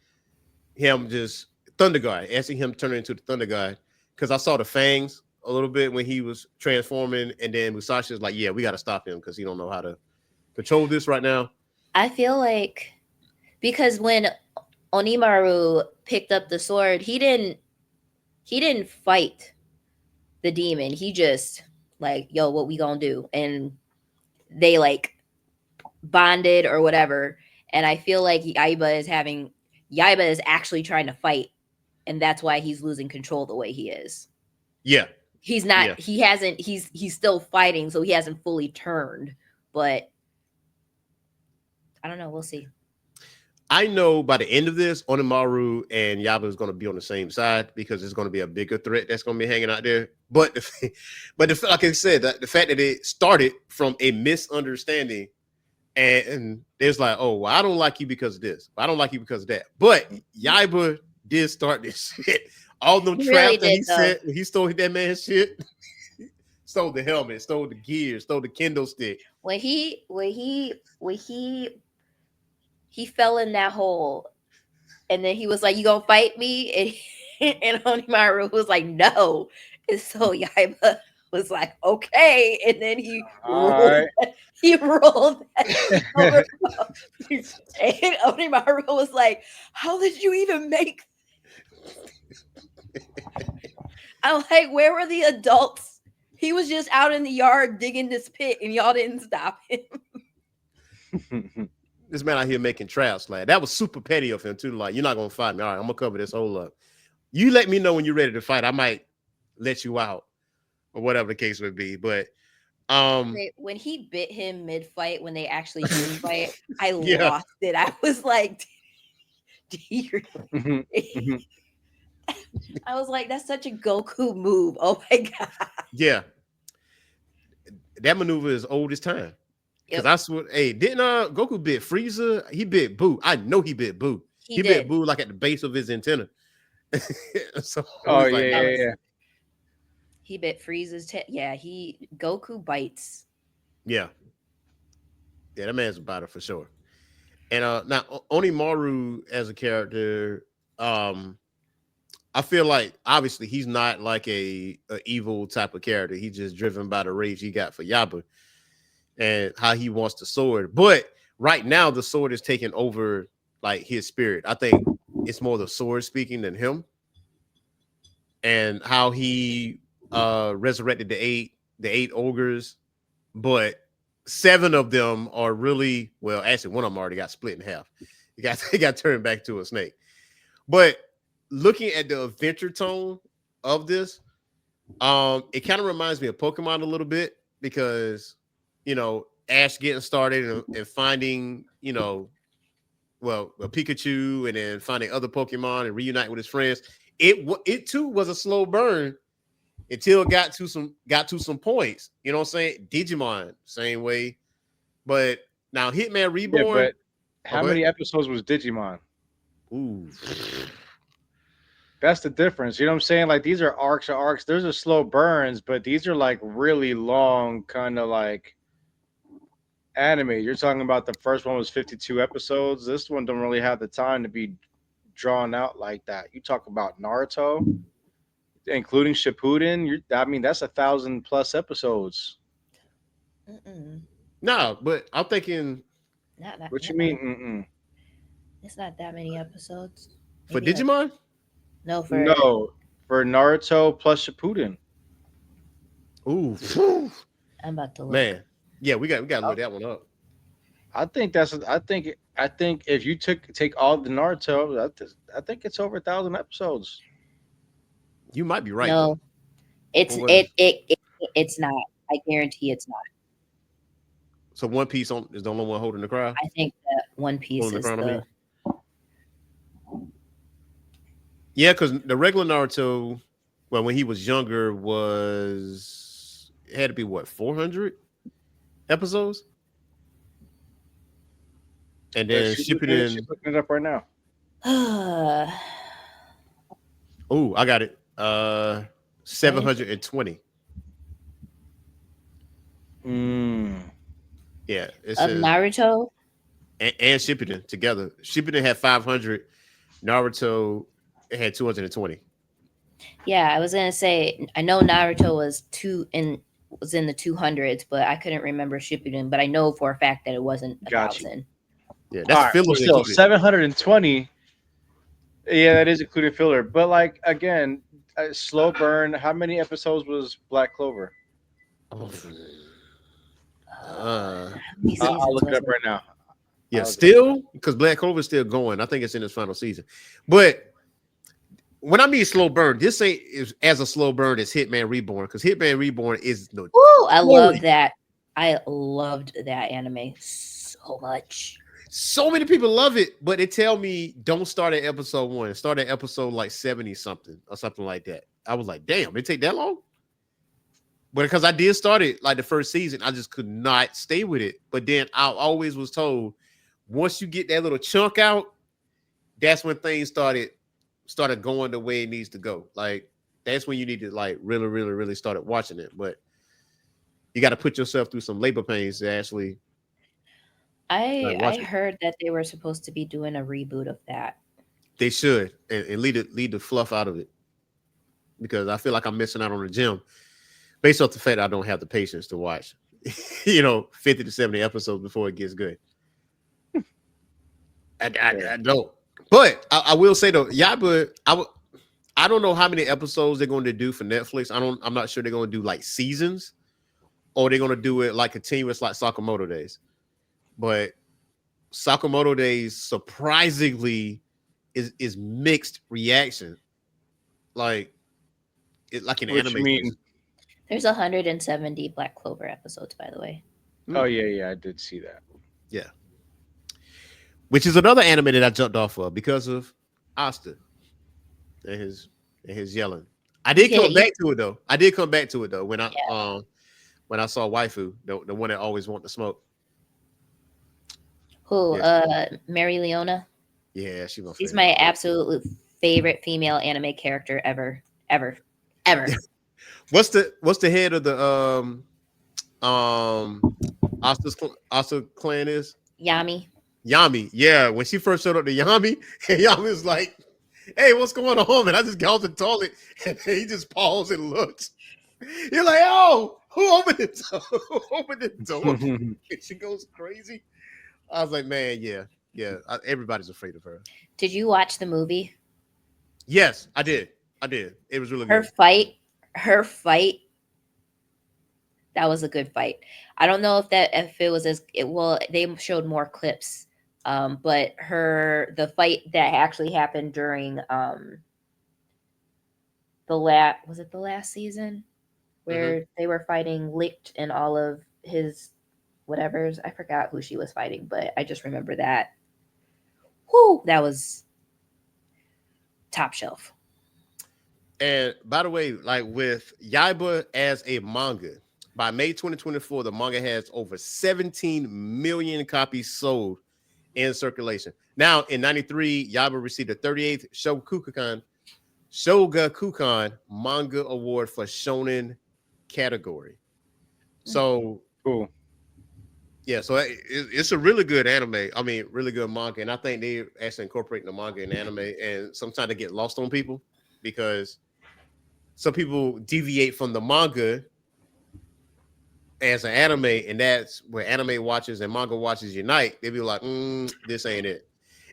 [SPEAKER 2] him just Thunder God, asking him to turn into the Thunder God. Because I saw the fangs a little bit when he was transforming. And then Musashi was like, yeah, we got to stop him because he don't know how to control this right now.
[SPEAKER 1] I feel like because when Onimaru picked up the sword, he didn't fight the demon. He just like, yo, what we gonna do? And they like bonded or whatever. And I feel like Yaiba is actually trying to fight, and that's why he's losing control the way he is.
[SPEAKER 2] Yeah.
[SPEAKER 1] He's not, he's still fighting, so he hasn't fully turned, but I don't know. We'll see. I
[SPEAKER 2] know by the end of this, Onimaru and Yaiba is going to be on the same side because it's going to be a bigger threat that's going to be hanging out there. But like I said, the fact that it started from a misunderstanding, and there's like, oh, well, I don't like you because of this. I don't like you because of that. But Yaiba did start this shit. All them traps that he said, he stole that man's shit. Stole the helmet, stole the gear, stole the kendo stick.
[SPEAKER 1] When he fell in that hole, and then he was like, "You gonna fight me?" And Onimaru was like, "No." And so Yaiba was like, "Okay." And then he rolled that over. And Onimaru was like, "How did you even make?" I'm like, "Where were the adults? He was just out in the yard digging this pit, and y'all didn't stop him."
[SPEAKER 2] This man out here making traps, like that was super petty of him too. Like, you're not gonna fight me. All right, I'm gonna cover this hole up. You let me know when you're ready to fight. I might let you out, or whatever the case would be. But
[SPEAKER 1] when he bit him mid-fight, when they actually did fight, I lost it. I was like, I was like, that's such a Goku move. Oh my god.
[SPEAKER 2] Yeah. That maneuver is old as time. Because I swear, hey, didn't Goku bit Frieza? He bit Boo. I know he bit Boo. He bit Boo like at the base of his antenna. So
[SPEAKER 3] yeah.
[SPEAKER 1] He bit Frieza's Goku bites.
[SPEAKER 2] Yeah, that man's a biter for sure. And now Onimaru as a character, I feel like obviously he's not like a evil type of character. He's just driven by the rage he got for Yaiba and how he wants the sword. But right now the sword is taking over like his spirit. I think it's more the sword speaking than him. And how he resurrected the eight ogres, but 7 of them are really, well, actually one of them already got split in half. He got turned back to a snake. But looking at the adventure tone of this, it kind of reminds me of Pokemon a little bit because, Ash getting started and finding, well, a Pikachu and then finding other Pokemon and reuniting with his friends. It too was a slow burn until it got to some points. You know what I'm saying? Digimon, same way. But now Hitman Reborn.
[SPEAKER 3] Yeah, but how many episodes was Digimon?
[SPEAKER 2] Ooh.
[SPEAKER 3] That's the difference. You know what I'm saying? Like these are arcs. There's a slow burns, but these are like really long, kind of like anime. You're talking about the first one was 52 episodes. This one don't really have the time to be drawn out like that. You talk about Naruto, including Shippuden. That's 1,000+ episodes.
[SPEAKER 2] No, but I'm thinking.
[SPEAKER 3] What you mean?
[SPEAKER 1] It's not that many episodes.
[SPEAKER 2] For Digimon?
[SPEAKER 1] No, for
[SPEAKER 3] Naruto plus Shippuden.
[SPEAKER 2] Ooh,
[SPEAKER 1] I'm about to look.
[SPEAKER 2] Man, yeah, we got to look that one up.
[SPEAKER 3] I think if you take all the Naruto, I think it's over 1,000 episodes.
[SPEAKER 2] You might be right.
[SPEAKER 1] No,
[SPEAKER 2] though.
[SPEAKER 1] it's not. I guarantee it's not.
[SPEAKER 2] So One Piece is the only one holding the crowd?
[SPEAKER 1] I think that One Piece is the.
[SPEAKER 2] Yeah, because the regular Naruto, well, when he was younger, it had to be what, 400 episodes? And then Shippuden.
[SPEAKER 3] She's looking it up right now.
[SPEAKER 2] Oh, I got it. 720. Yeah, it says
[SPEAKER 1] Naruto
[SPEAKER 2] and Shippuden together. Shippuden had 500. Naruto had 220.
[SPEAKER 1] Yeah, I was gonna say I know Naruto was in the 200s, but I couldn't remember Shippuden. But I know for a fact that it wasn't 1,000.
[SPEAKER 2] Yeah, that's filler.
[SPEAKER 3] Still 720. Yeah, that is including filler. But like again, slow burn. How many episodes was Black Clover?
[SPEAKER 2] I'll
[SPEAKER 3] look it up right now.
[SPEAKER 2] Yeah, still, because Black Clover is still going. I think it's in its final season. But when I mean slow burn, this ain't as a slow burn as Hitman Reborn, because Hitman Reborn is no.
[SPEAKER 1] Ooh, I love that. I loved that anime so much.
[SPEAKER 2] So many people love it, but they tell me don't start at episode 1. Start at episode like 70 something or something like that. I was like, damn, it take that long? But because I did start it like the first season, I just could not stay with it. But then I always was told, once you get that little chunk out, that's when things started going the way it needs to go. Like that's when you need to like really, really, really start watching it. But you got to put yourself through some labor pains to actually.
[SPEAKER 1] I heard that they were supposed to be doing a reboot of that.
[SPEAKER 2] They should and lead the fluff out of it, because I feel like I'm missing out on the gym based off the fact I don't have the patience to watch, 50 to 70 episodes before it gets good. I don't. But I will say though, Yaiba, I don't know how many episodes they're going to do for Netflix. I'm not sure they're going to do like seasons, or they're going to do it like continuous like Sakamoto Days. But Sakamoto Days surprisingly is mixed reaction. Like an anime. You mean?
[SPEAKER 1] There's 170 Black Clover episodes, by the way.
[SPEAKER 3] Oh yeah, I did see that.
[SPEAKER 2] Yeah. which is another anime that I jumped off of because of Asta and his yelling. I did come back to it though. When I saw Waifu, the one that always want to smoke.
[SPEAKER 1] Who? Mary Leona.
[SPEAKER 2] Yeah,
[SPEAKER 1] she's my absolute favorite female anime character ever.
[SPEAKER 2] What's the head of the Asta clan is?
[SPEAKER 1] Yami.
[SPEAKER 2] Yeah, when she first showed up to Yami, and Yami was like, "Hey, what's going on, man? I just got off the toilet," and he just paused and looked. You're like, "Oh, who opened the door? Who opened the door?" And she goes crazy. I was like, "Man, yeah, everybody's afraid of her."
[SPEAKER 1] Did you watch the movie?
[SPEAKER 2] Yes, I did. It was really
[SPEAKER 1] good. Her fight. That was a good fight. I don't know if it was they showed more clips. But the fight that actually happened during the last season where they were fighting Licht and all of his whatevers. I forgot who she was fighting, but I just remember that. Whoo, that was top shelf.
[SPEAKER 2] And by the way, like with Yaiba as a manga, by May 2024, the manga has over 17 million copies sold in circulation. Now, in 93, Yaiba received the 38th Shogakukan Manga Award for Shonen category. So
[SPEAKER 3] cool.
[SPEAKER 2] Yeah, so it's a really good anime. I mean, really good manga, and I think they actually incorporating the manga and anime, and sometimes they get lost on people because some people deviate from the manga as an anime, and that's where anime watchers and manga watchers unite. They be like, this ain't it.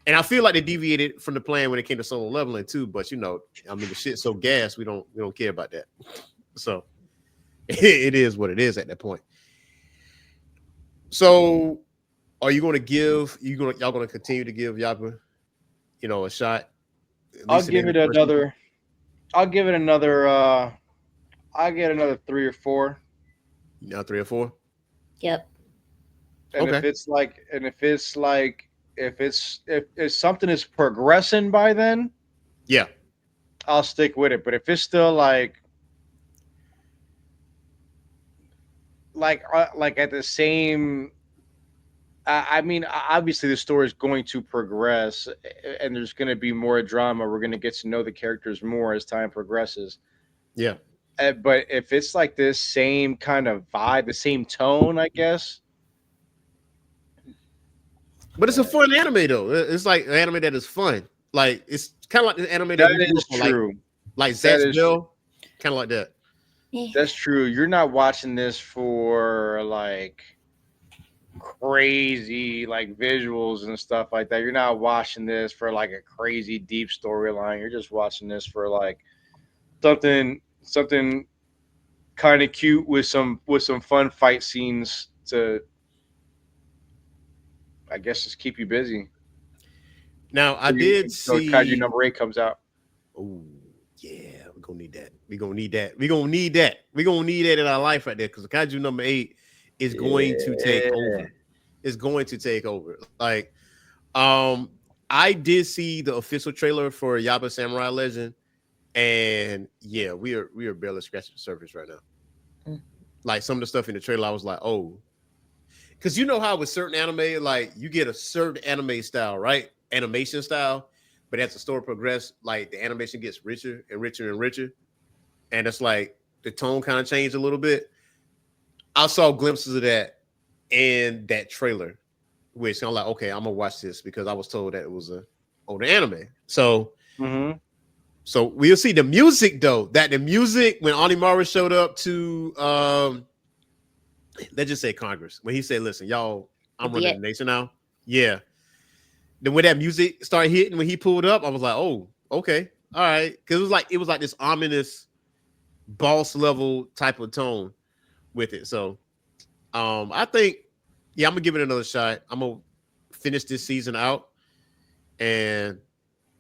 [SPEAKER 2] And I feel like they deviated from the plan when it came to solo leveling too. But the shit's so gas, we don't care about that. So it is what it is at that point. So are you going to y'all going to continue to give Yaiba, a shot?
[SPEAKER 3] I'll give it another 3 or 4.
[SPEAKER 2] Now 3 or 4.
[SPEAKER 1] Yep.
[SPEAKER 3] And if something is progressing by then,
[SPEAKER 2] yeah,
[SPEAKER 3] I'll stick with it. But if it's still like at the same, I mean, obviously the story is going to progress, and there's going to be more drama. We're going to get to know the characters more as time progresses.
[SPEAKER 2] Yeah.
[SPEAKER 3] But if it's like this same kind of vibe, the same tone, I guess.
[SPEAKER 2] But it's a fun anime though. It's like an anime that is fun. Like it's kind of like the anime that
[SPEAKER 3] is true.
[SPEAKER 2] Like Zatch Bell, kind of like that.
[SPEAKER 3] That's true. You're not watching this for like crazy like visuals and stuff like that. You're not watching this for like a crazy deep storyline. You're just watching this for like something kind of cute with some fun fight scenes to, I guess, just keep you busy.
[SPEAKER 2] Now I did see
[SPEAKER 3] Kaiju number 8 comes out.
[SPEAKER 2] Oh yeah, we're gonna need that. We're gonna need that in our life right there, because Kaiju number 8 is going to take over. It's going to take over. Like, I did see the official trailer for Yaiba Samurai Legend, and yeah, we are barely scratching the surface right now. Like some of the stuff in the trailer, I was like, oh, because how with certain anime, like you get a certain anime style, right? Animation style, but as the story progresses, like the animation gets richer and richer and richer, and it's like the tone kind of changed a little bit. I saw glimpses of that in that trailer, which I'm like, okay, I'm gonna watch this because I was told that it was a older anime. So, so we'll see the music though. That the music when Onimaru showed up to let's just say Congress, when he said, "Listen, y'all, I'm running the nation now." Yeah. Then when that music started hitting, when he pulled up, I was like, "Oh, okay, all right," because it was like this ominous boss level type of tone with it. So, I think, I'm gonna give it another shot. I'm gonna finish this season out and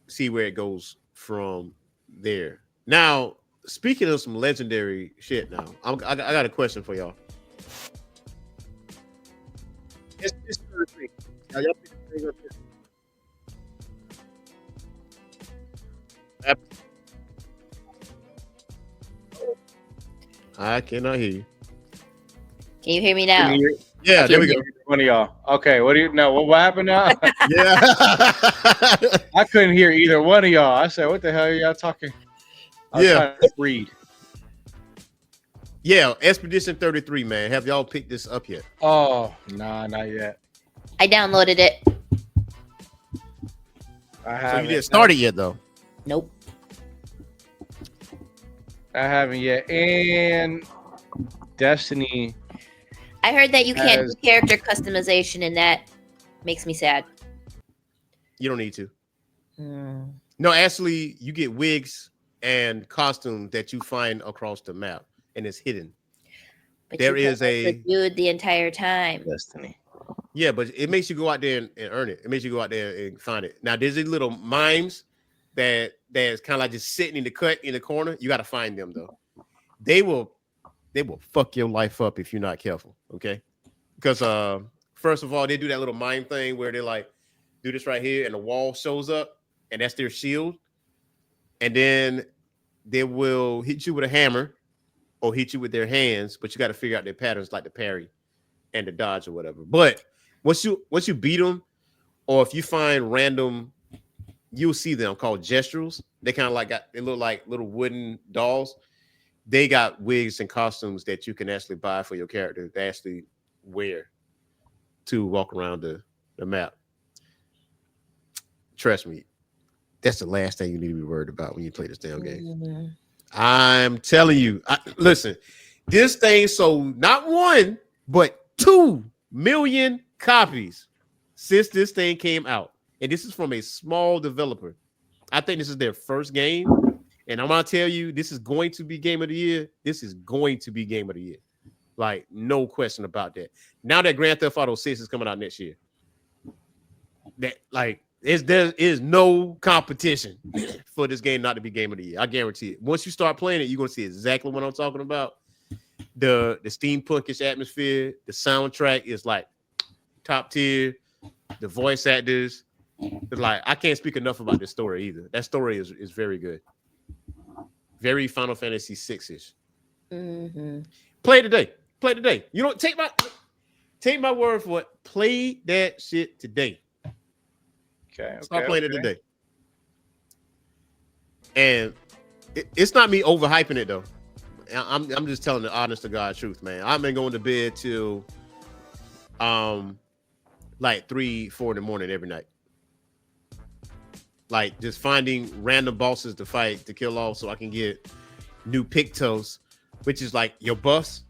[SPEAKER 2] see where it goes from there. Now, speaking of some legendary shit, now I got a question for y'all. It's y'all pick the thing up here. I cannot hear you.
[SPEAKER 1] Can you hear me now?
[SPEAKER 2] Yeah, there we go.
[SPEAKER 3] One of y'all. Okay, what do you know? What happened now?
[SPEAKER 2] Yeah.
[SPEAKER 3] I couldn't hear either one of y'all. I said, what the hell are y'all talking? I was trying to read.
[SPEAKER 2] Yeah, Expedition 33, man. Have y'all picked this up yet?
[SPEAKER 3] Oh, nah, not yet.
[SPEAKER 1] I downloaded it.
[SPEAKER 3] I haven't.
[SPEAKER 2] So you didn't start it yet, though?
[SPEAKER 1] Nope.
[SPEAKER 3] I haven't yet. And Destiny.
[SPEAKER 1] I heard that you can't do character customization, and that makes me sad.
[SPEAKER 2] You don't need to. No, actually, you get wigs and costumes that you find across the map, and it's hidden.
[SPEAKER 1] But
[SPEAKER 2] there is a
[SPEAKER 1] dude the entire time.
[SPEAKER 3] Destiny.
[SPEAKER 2] Yeah, but it makes you go out there and earn it. It makes you go out there and find it. Now, there's these little mimes that's kind of like just sitting in the cut in the corner. You got to find them though. They will fuck your life up if you're not careful. Okay, because first of all, they do that little mime thing where they like do this right here, and the wall shows up, and that's their shield, and then they will hit you with a hammer or hit you with their hands, but you got to figure out their patterns like the parry and the dodge or whatever. But once you beat them, or if you find random, you'll see them called gestrels. They kind of like they look like little wooden dolls. They got wigs and costumes that you can actually buy for your character to actually wear to walk around the map. Trust me, that's the last thing you need to be worried about when you play this damn game. I'm telling you. Listen, this thing sold not 1, but 2 million copies since this thing came out. And this is from a small developer. I think this is their first game. And I'm going to tell you, this is going to be Game of the Year. This is going to be Game of the Year. Like, no question about that. Now that Grand Theft Auto 6 is coming out next year, that like there is no competition for this game not to be Game of the Year. I guarantee it. Once you start playing it, you're going to see exactly what I'm talking about. The steampunkish atmosphere, the soundtrack is like top tier. The voice actors, like I can't speak enough about this story either. That story is very good. Very Final Fantasy 6-ish. Play today. Play today. You don't take my word for it. Play that shit today.
[SPEAKER 3] Okay.
[SPEAKER 2] Start playing it today. And it's not me overhyping it though. I'm just telling the honest to God truth, man. I've been going to bed till like 3-4 in the morning every night. Like just finding random bosses to fight to kill off so I can get new Pictos, which is like your buffs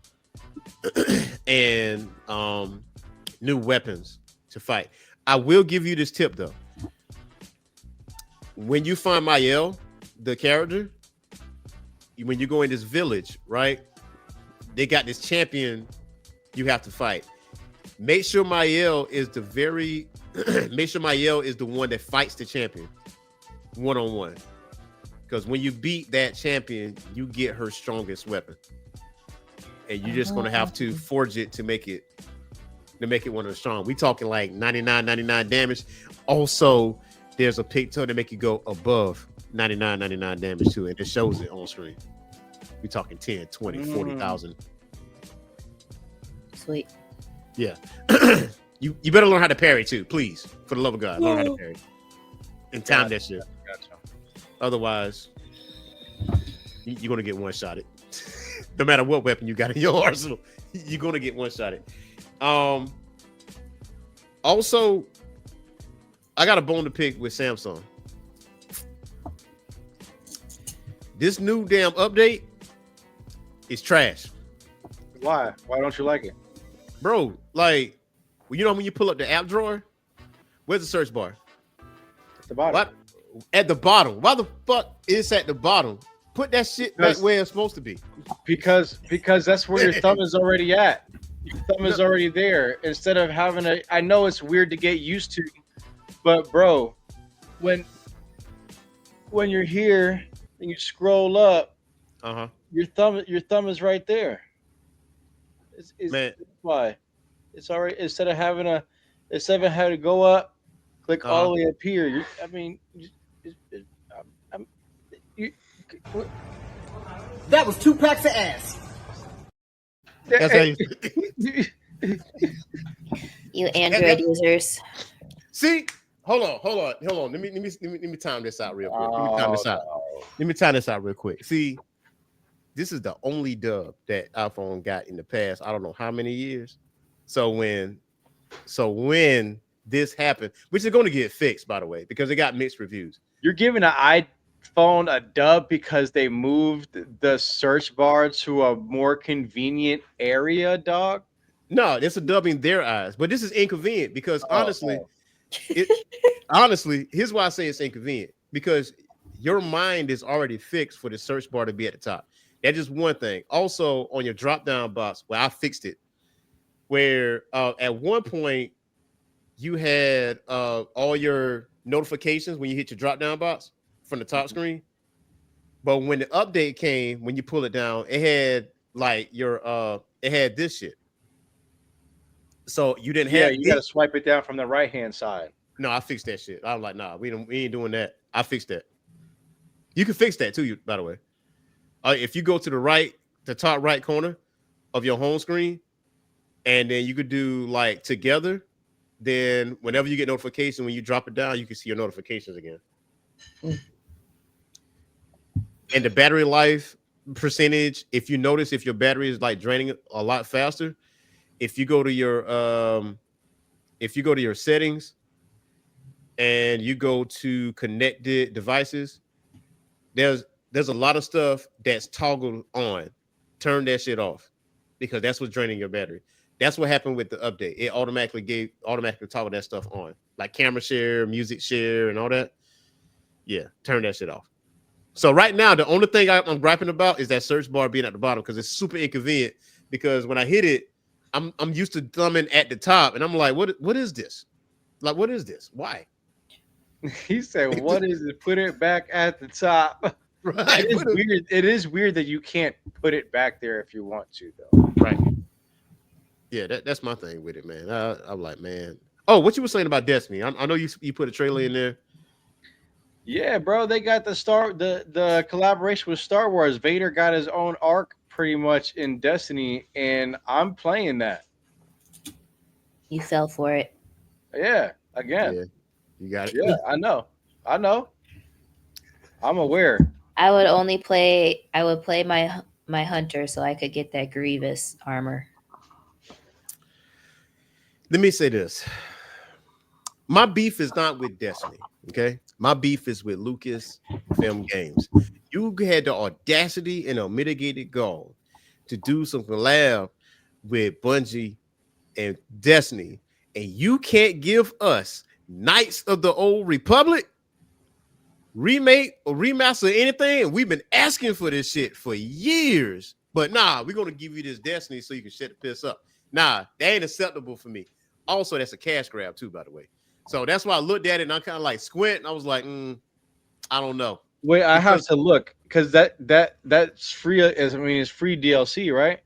[SPEAKER 2] and new weapons to fight. I will give you this tip though. When you find Mael, the character, when you go in this village, right? They got this champion you have to fight. Make sure Mael is the one that fights the champion one-on-one. Because when you beat that champion, you get her strongest weapon. And you're just gonna have to forge it to make it one of the strong. We talking like 99 damage. Also, there's a Picto to make you go above 99 damage too, and it shows it on screen. We talking 10, 20, 40,000.
[SPEAKER 1] Sweet.
[SPEAKER 2] Yeah. You better learn how to parry too, please. For the love of God, learn how to parry. And time that shit.
[SPEAKER 3] Gotcha.
[SPEAKER 2] Otherwise, you're gonna get one-shotted. No matter what weapon you got in your arsenal, you're gonna get one-shotted. Also, I got a bone to pick with Samsung. This new damn update is trash.
[SPEAKER 3] Why? Why don't you like it?
[SPEAKER 2] Bro, like, you know when you pull up the app drawer, where's the search bar?
[SPEAKER 3] At the bottom.
[SPEAKER 2] What? At the bottom. Why the fuck is at the bottom? Put that shit back where it's supposed to be.
[SPEAKER 3] Because that's where your thumb is already at. Your thumb is already there. Instead of having I know it's weird to get used to, but bro, when you're here and you scroll up, your thumb is right there. Man. Why? It's already instead of having to go up, click all the way up here.
[SPEAKER 5] That was 2 packs of ass.
[SPEAKER 2] That's how
[SPEAKER 1] you Android users.
[SPEAKER 2] See, hold on. Let me time this out real quick. Let me time this out real quick. See, this is the only dub that iPhone got in the past. I don't know how many years. So when this happened, which is going to get fixed, by the way, because it got mixed reviews.
[SPEAKER 3] You're giving an iPhone a dub because they moved the search bar to a more convenient area, dog?
[SPEAKER 2] No, it's a dub in their eyes, but this is inconvenient because honestly, here's why I say it's inconvenient, because your mind is already fixed for the search bar to be at the top. That's just one thing. Also, on your drop-down box, where I fixed it, where at one point you had all your notifications when you hit your drop-down box from the top screen. But when the update came, when you pull it down, it had like it had this shit. So you didn't have.
[SPEAKER 3] You got to swipe it down from the right-hand side.
[SPEAKER 2] No, I fixed that shit. I was like, nah, we ain't doing that. I fixed that. You can fix that too, by the way. If you go to the top right corner of your home screen, and then you could do like together, then whenever you get notification, when you drop it down, you can see your notifications again. And the battery life percentage, if you notice, if your battery is like draining a lot faster, if you go to your settings and you go to connected devices, there's a lot of stuff that's toggled on. Turn that shit off, because that's what's draining your battery. That's what happened with the update. It automatically toggled that stuff on, like camera share, music share, and all that. Yeah, turn that shit off. So right now, the only thing I'm griping about is that search bar being at the bottom, because it's super inconvenient. Because when I hit it, I'm used to thumbing at the top, and I'm like, what is this? Like, what is this? Why?
[SPEAKER 3] He said, "What is it? Put it back at the top." Right. It is weird. It is weird that you can't put it back there if you want to, though.
[SPEAKER 2] Right. Yeah, that's my thing with it, man. I'm like, man. Oh, what you were saying about Destiny? I know you put a trailer in there.
[SPEAKER 3] Yeah, bro. They got the collaboration with Star Wars. Vader got his own arc pretty much in Destiny, and I'm playing that.
[SPEAKER 1] You fell for it.
[SPEAKER 3] Yeah, again.
[SPEAKER 2] Yeah, you got it.
[SPEAKER 3] Yeah, I know. I'm aware.
[SPEAKER 1] I would play my hunter so I could get that Grievous armor.
[SPEAKER 2] Let me say this. My beef is not with Destiny, okay? My beef is with Lucasfilm Games. You had the audacity and unmitigated gall to do some collab with Bungie and Destiny, and you can't give us Knights of the Old Republic remake or remaster anything. We've been asking for this shit for years, but nah, we're gonna give you this Destiny so you can shut the piss up. Nah, that ain't acceptable for me. Also, that's a cash grab too, by the way. So that's why I looked at it and I kind of like squint and I was like, I don't know.
[SPEAKER 3] Wait, I have to look, because that's free. It's free DLC, right?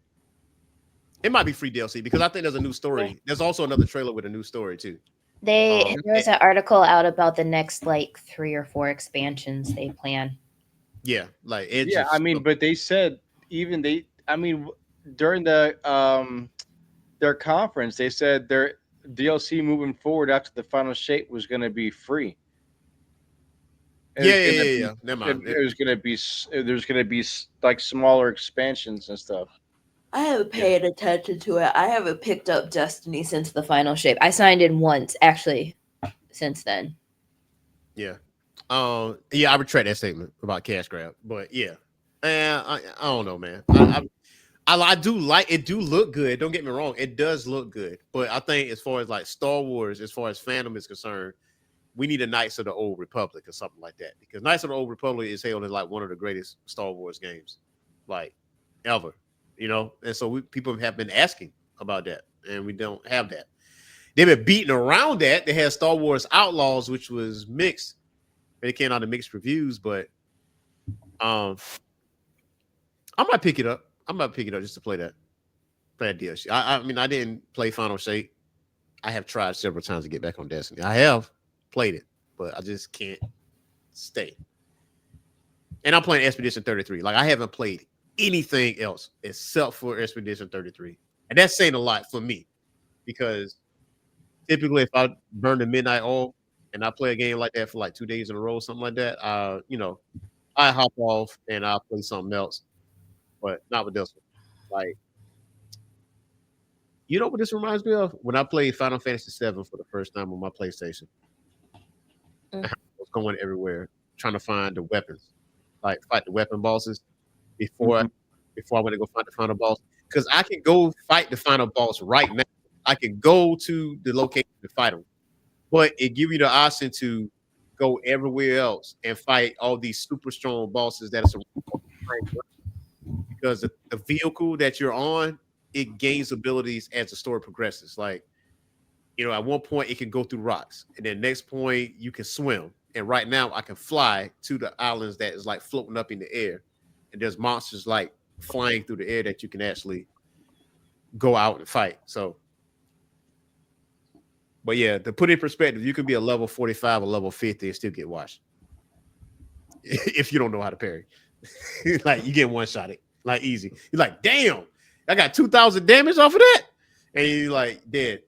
[SPEAKER 2] It might be free DLC, because I think there's a new story. There's also another trailer with a new story too.
[SPEAKER 1] There was an article out about the next like 3 or 4 expansions they plan.
[SPEAKER 2] Yeah, like
[SPEAKER 3] but they said during the their conference, they said their DLC moving forward after the final shape was going to be free.
[SPEAKER 2] Yeah. Never mind.
[SPEAKER 3] There's going to be like smaller expansions and stuff.
[SPEAKER 1] I haven't paid attention to it. I haven't picked up Destiny since the final shape. I signed in once, actually, since then.
[SPEAKER 2] Yeah. I retract that statement about cash grab. But yeah. I don't know, man. I do like it. Do look good. Don't get me wrong. It does look good. But I think as far as like Star Wars, as far as fandom is concerned, we need a Knights of the Old Republic or something like that. Because Knights of the Old Republic is hailed as like one of the greatest Star Wars games, like ever. You know, and so people have been asking about that, and we don't have that. They've been beating around that. They had Star Wars Outlaws, which was mixed. They came out of mixed reviews, but I might pick it up. Just to play that DLC. I mean, I didn't play Final Shape. I have tried several times to get back on Destiny. I have played it, but I just can't stay. And I'm playing Expedition 33. Like I haven't played anything else except for Expedition 33. And that's saying a lot for me because typically if I burn the midnight oil and I play a game like that for like 2 days in a row, something like that, I hop off and I'll play something else. But not with this one. Like, you know what this reminds me of? When I played Final Fantasy VII for the first time on my PlayStation. I was going everywhere trying to find the weapons, like fight the weapon bosses before I went to go fight the final boss. Because I can go fight the final boss right now. I can go to the location to fight him, but it gives you the option to go everywhere else and fight all these super strong bosses that are because the vehicle that you're on, it gains abilities as the story progresses. Like, at one point it can go through rocks, and then next point you can swim. And right now I can fly to the islands that is like floating up in the air, and there's monsters like flying through the air that you can actually go out and fight. So, but yeah, to put it in perspective, you can be a level 45 or level 50 and still get washed if you don't know how to parry. Like you get one shot it, like easy. You're like, damn, I got 2,000 damage off of that, and you're like dead.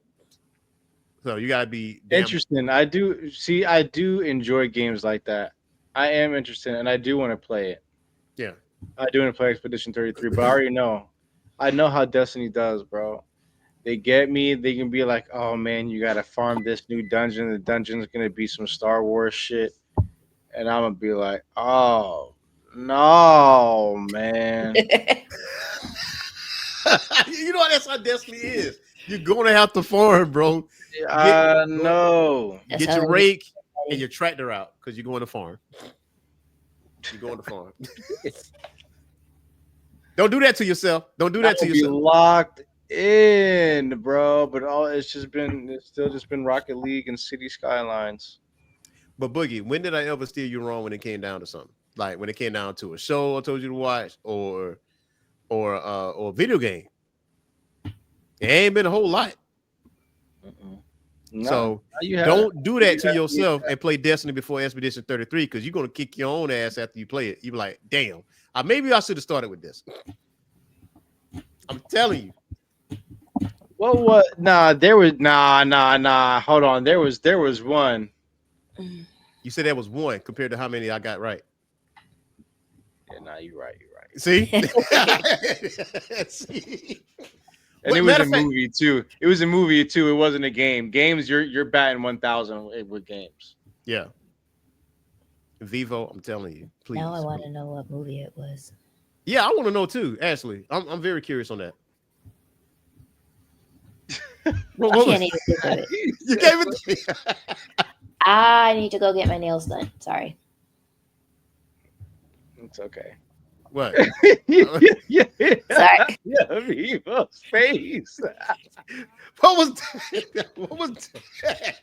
[SPEAKER 2] So you gotta be
[SPEAKER 3] interesting. I do enjoy games like that. I am interested, and I do want to play it.
[SPEAKER 2] Yeah,
[SPEAKER 3] I do want to play Expedition 33, but I already know. I know how Destiny does, bro. They get me. They can be like, "Oh man, you gotta farm this new dungeon. The dungeon's gonna be some Star Wars shit," and I'm gonna be like, "Oh no, man."
[SPEAKER 2] That's how Destiny is. You're gonna have to farm, bro.
[SPEAKER 3] No.
[SPEAKER 2] Get your rake and your tractor out because you're going to farm. You're going to farm. Don't do that to yourself. Don't do that to yourself.
[SPEAKER 3] Be locked in, bro. But it's still just been Rocket League and City Skylines.
[SPEAKER 2] But Boogie, when did I ever steer you wrong when it came down to something? Like when it came down to a show I told you to watch or a video game? It ain't been a whole lot.
[SPEAKER 3] No,
[SPEAKER 2] so don't do that to yourself and play Destiny before Expedition 33 because you're gonna kick your own ass after you play it. You be like, damn, maybe I should have started with this. I'm telling you.
[SPEAKER 3] Well, what? Nah, there was nah. Hold on, there was one.
[SPEAKER 2] You said there was one compared to how many I got right.
[SPEAKER 3] Yeah, nah, you're right.
[SPEAKER 2] See?
[SPEAKER 3] See? And it was a movie too. It was a movie too. It wasn't a game. Games, you're batting 1,000 with games.
[SPEAKER 2] Yeah. Vievo, I'm telling you. Please.
[SPEAKER 1] Now I want to know what movie it was.
[SPEAKER 2] Yeah, I want to know too. Ashley, I'm very curious on that.
[SPEAKER 1] I can't even think of it.
[SPEAKER 2] You gave it to me.
[SPEAKER 1] I need to go get my nails done. Sorry.
[SPEAKER 3] It's okay.
[SPEAKER 2] What?
[SPEAKER 3] yeah.
[SPEAKER 1] Sorry.
[SPEAKER 3] Yeah, Vivo's face.
[SPEAKER 2] What was that?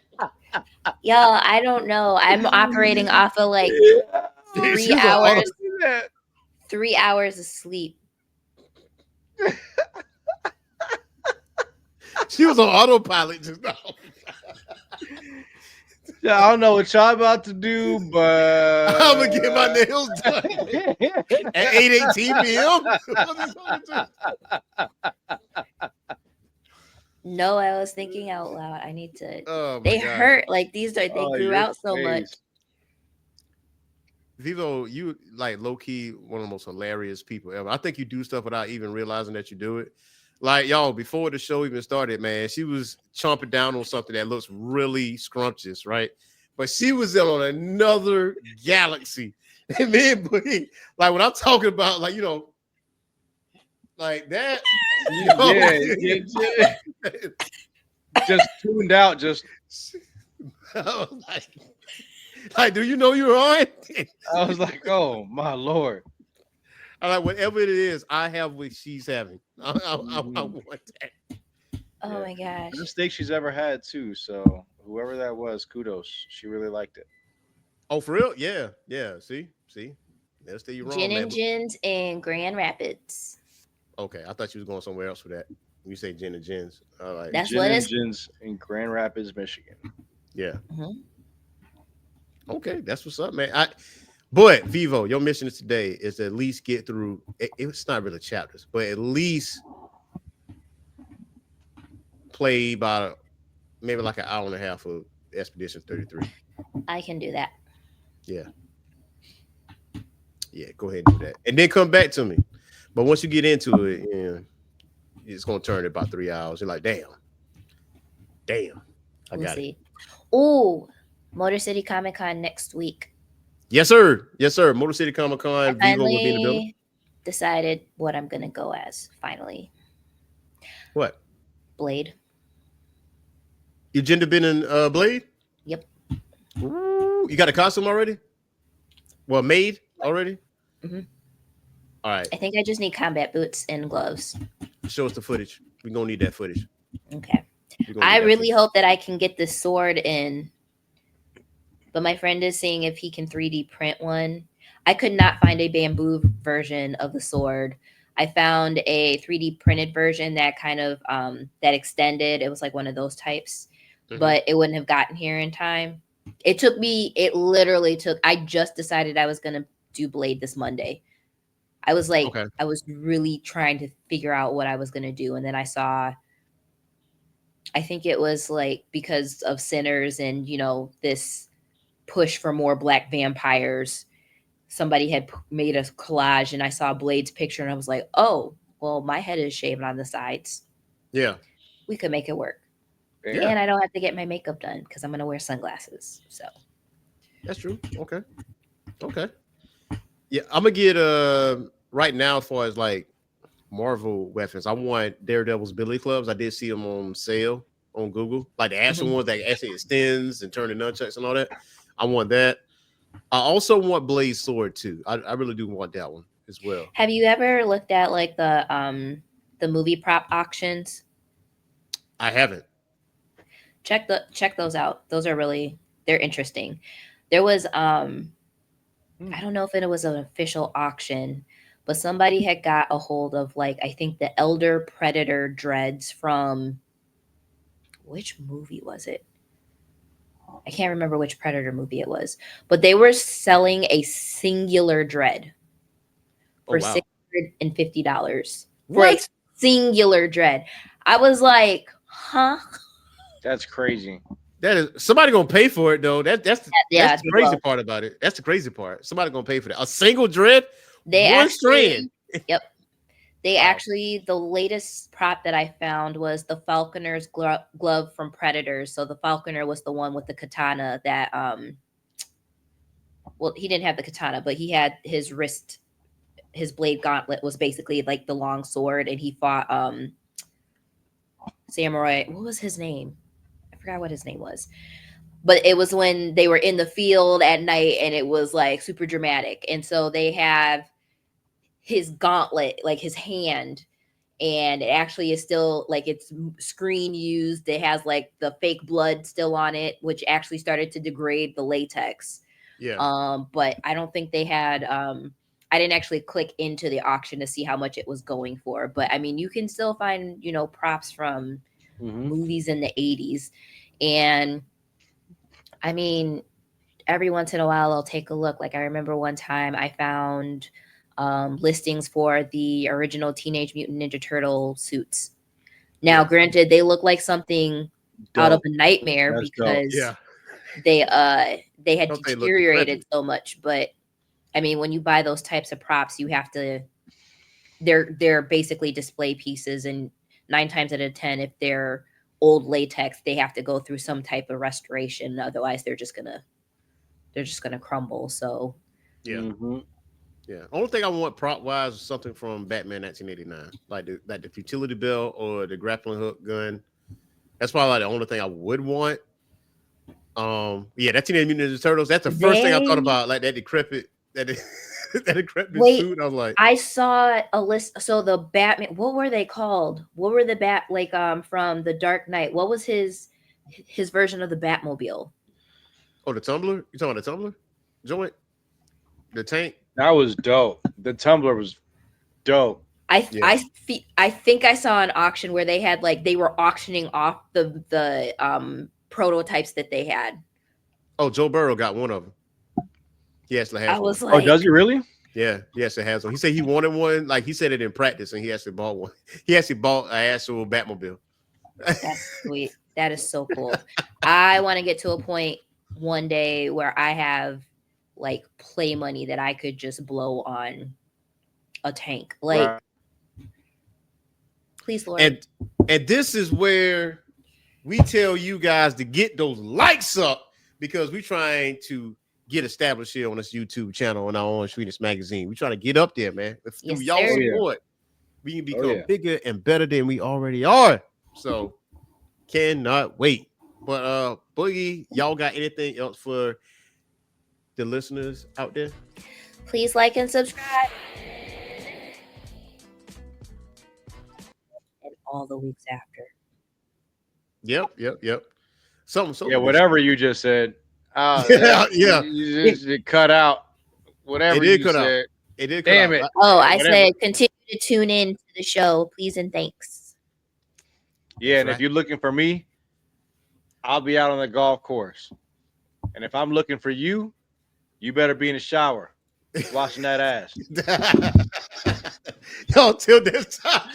[SPEAKER 1] Yo, I don't know. I'm operating off of like 3 hours. 3 hours of sleep.
[SPEAKER 2] She was on autopilot just now.
[SPEAKER 3] Yeah, I don't know what y'all about to do, but
[SPEAKER 2] I'm gonna get my nails done at 8:18 p.m.
[SPEAKER 1] No, I was thinking out loud. I need to.
[SPEAKER 2] Oh,
[SPEAKER 1] they hurt. Like they grew out so much.
[SPEAKER 2] Vievo, you like low key one of the most hilarious people ever. I think you do stuff without even realizing that you do it. Like, y'all, before the show even started, man, she was chomping down on something that looks really scrumptious, right? But she was on another galaxy. And then, like, when I'm talking about, like, like that.
[SPEAKER 3] Yeah. Just tuned out. Just.
[SPEAKER 2] Like, do you know you're on?
[SPEAKER 3] I was like, oh, my Lord.
[SPEAKER 2] I'm like, whatever it is, I have what she's having. I want that.
[SPEAKER 1] Oh my gosh.
[SPEAKER 3] Best steak she's ever had too. So whoever that was, kudos. She really liked it.
[SPEAKER 2] Oh, for real? Yeah. See. They'll stay you wrong.
[SPEAKER 1] Gin and Gins in Grand Rapids.
[SPEAKER 2] Okay, I thought you was going somewhere else for that. When you say Gin and Gins, like
[SPEAKER 1] that's
[SPEAKER 3] Gin
[SPEAKER 1] what
[SPEAKER 3] and Gins in Grand Rapids, Michigan.
[SPEAKER 2] Yeah. Mm-hmm. Okay, that's what's up, man. But Vievo, your mission today is to at least get through. It's not really chapters, but at least play by maybe like an hour and a half of Expedition 33.
[SPEAKER 1] I can do that.
[SPEAKER 2] Yeah. Go ahead and do that, and then come back to me. But once you get into it, it's gonna turn in about 3 hours. You're like, damn, I got it.
[SPEAKER 1] Oh, Motor City Comic Con next week.
[SPEAKER 2] Yes, sir. Motor City Comic Con. Vievo will be in the building.
[SPEAKER 1] Decided what I'm gonna go as. Finally.
[SPEAKER 2] What?
[SPEAKER 1] Blade.
[SPEAKER 2] Your gender been in Blade?
[SPEAKER 1] Yep.
[SPEAKER 2] Ooh, you got a costume already? Well, made already?
[SPEAKER 1] Mm-hmm.
[SPEAKER 2] All right.
[SPEAKER 1] I think I just need combat boots and gloves.
[SPEAKER 2] Show us the footage. We're going to need that footage.
[SPEAKER 1] Okay. I really hope that I can get the sword in. But my friend is seeing if he can 3D print one. I could not find a bamboo version of the sword. I found a 3D printed version that kind of that extended. It was like one of those types, but it wouldn't have gotten here in time. It literally took, I just decided I was going to do Blade this Monday. I was like, I was really trying to figure out what I was going to do. And then I saw, I think it was like because of Sinners and, this push for more Black vampires, somebody had made a collage and I saw Blade's picture and I was like, oh, well, my head is shaved on the sides.
[SPEAKER 2] Yeah.
[SPEAKER 1] We could make it work.
[SPEAKER 2] Yeah.
[SPEAKER 1] And I don't have to get my makeup done because I'm going to wear sunglasses. So
[SPEAKER 2] that's true. Okay. Yeah. I'm going to get, right now, as far as like Marvel weapons, I want Daredevil's Billy Clubs. I did see them on sale on Google, like the actual ones that actually extends and turn the nunchucks and all that. I want that. I also want Blade's sword too. I really do want that one as well.
[SPEAKER 1] Have you ever looked at like the movie prop auctions?
[SPEAKER 2] I haven't.
[SPEAKER 1] Check those out. Those are they're interesting. There was I don't know if it was an official auction, but somebody had got a hold of like I think the Elder Predator dreads from which movie was it? I can't remember which Predator movie it was, but they were selling a singular dread for $650 for a singular dread. I was like, huh?
[SPEAKER 3] That's crazy.
[SPEAKER 2] That is somebody gonna pay for it though. That's the crazy part about it. That's the crazy part. Somebody gonna pay for that. A single dread, one strand.
[SPEAKER 1] Yep. They actually, the latest prop that I found was the Falconer's glove from Predators. So the Falconer was the one with the katana that, well, he didn't have the katana, but he had his wrist, his blade gauntlet was basically like the long sword, and he fought Samurai. What was his name? I forgot what his name was. But it was when they were in the field at night, and it was like super dramatic. And so they have his gauntlet, like his hand, and it actually is still like it's screen used. It has like the fake blood still on it, which actually started to degrade the latex.
[SPEAKER 2] Yeah.
[SPEAKER 1] But I don't think they had I didn't actually click into the auction to see how much it was going for. But I mean, you can still find, props from movies in the 80s. And I mean, every once in a while I'll take a look. Like I remember one time I found listings for the original Teenage Mutant Ninja Turtle suits. Now, granted, they look like something out of a nightmare because they had deteriorated so much. But I mean, when you buy those types of props, you have to. They're basically display pieces, and 9 times out of 10, if they're old latex, they have to go through some type of restoration. Otherwise, they're just gonna crumble. So
[SPEAKER 2] yeah. Yeah. Only thing I want prop wise is something from Batman 1989, like the futility belt or the grappling hook gun. That's probably like the only thing I would want. That Teenage Mutant Ninja Turtles. That's the first thing I thought about, like that decrepit suit. I was like,
[SPEAKER 1] I saw a list. So the Batman, what were they called? What were the from the Dark Knight? What was his version of the Batmobile?
[SPEAKER 2] Oh, the Tumbler. You talking about the Tumbler joint? The tank.
[SPEAKER 3] That was dope. The Tumbler was dope.
[SPEAKER 1] I think I saw an auction where they had they were auctioning off the prototypes that they had.
[SPEAKER 2] Oh, Joe Burrow got one of them. He actually has
[SPEAKER 1] I was
[SPEAKER 2] one.
[SPEAKER 1] like,
[SPEAKER 3] oh, does he really?
[SPEAKER 2] Yeah, he actually has one. He said he wanted one. Like he said it in practice, and he actually bought one. He actually bought an actual Batmobile.
[SPEAKER 1] that's sweet. That is so cool. I want to get to a point one day where I have like play money that I could just blow on a tank. Like,
[SPEAKER 3] Right.
[SPEAKER 1] please, Lord.
[SPEAKER 2] And this is where we tell you guys to get those likes up because we're trying to get established here on this YouTube channel on our own Swedish magazine. We're trying to get up there, man. Through
[SPEAKER 1] Yes,
[SPEAKER 2] y'all
[SPEAKER 1] sir.
[SPEAKER 2] support, we can become bigger and better than we already are. So cannot wait. But Boogie, y'all got anything else for the listeners out there?
[SPEAKER 1] Please like and subscribe. And all the weeks after.
[SPEAKER 2] Yep. Something.
[SPEAKER 3] Yeah, whatever you just said.
[SPEAKER 2] Yeah.
[SPEAKER 3] You just cut out whatever you said.
[SPEAKER 2] It did.
[SPEAKER 3] Damn it.
[SPEAKER 1] I said continue to tune in to the show. Please and thanks.
[SPEAKER 3] Yeah, and if you're looking for me, I'll be out on the golf course. And if I'm looking for you, you better be in the shower washing that ass.
[SPEAKER 2] Yo, till this time.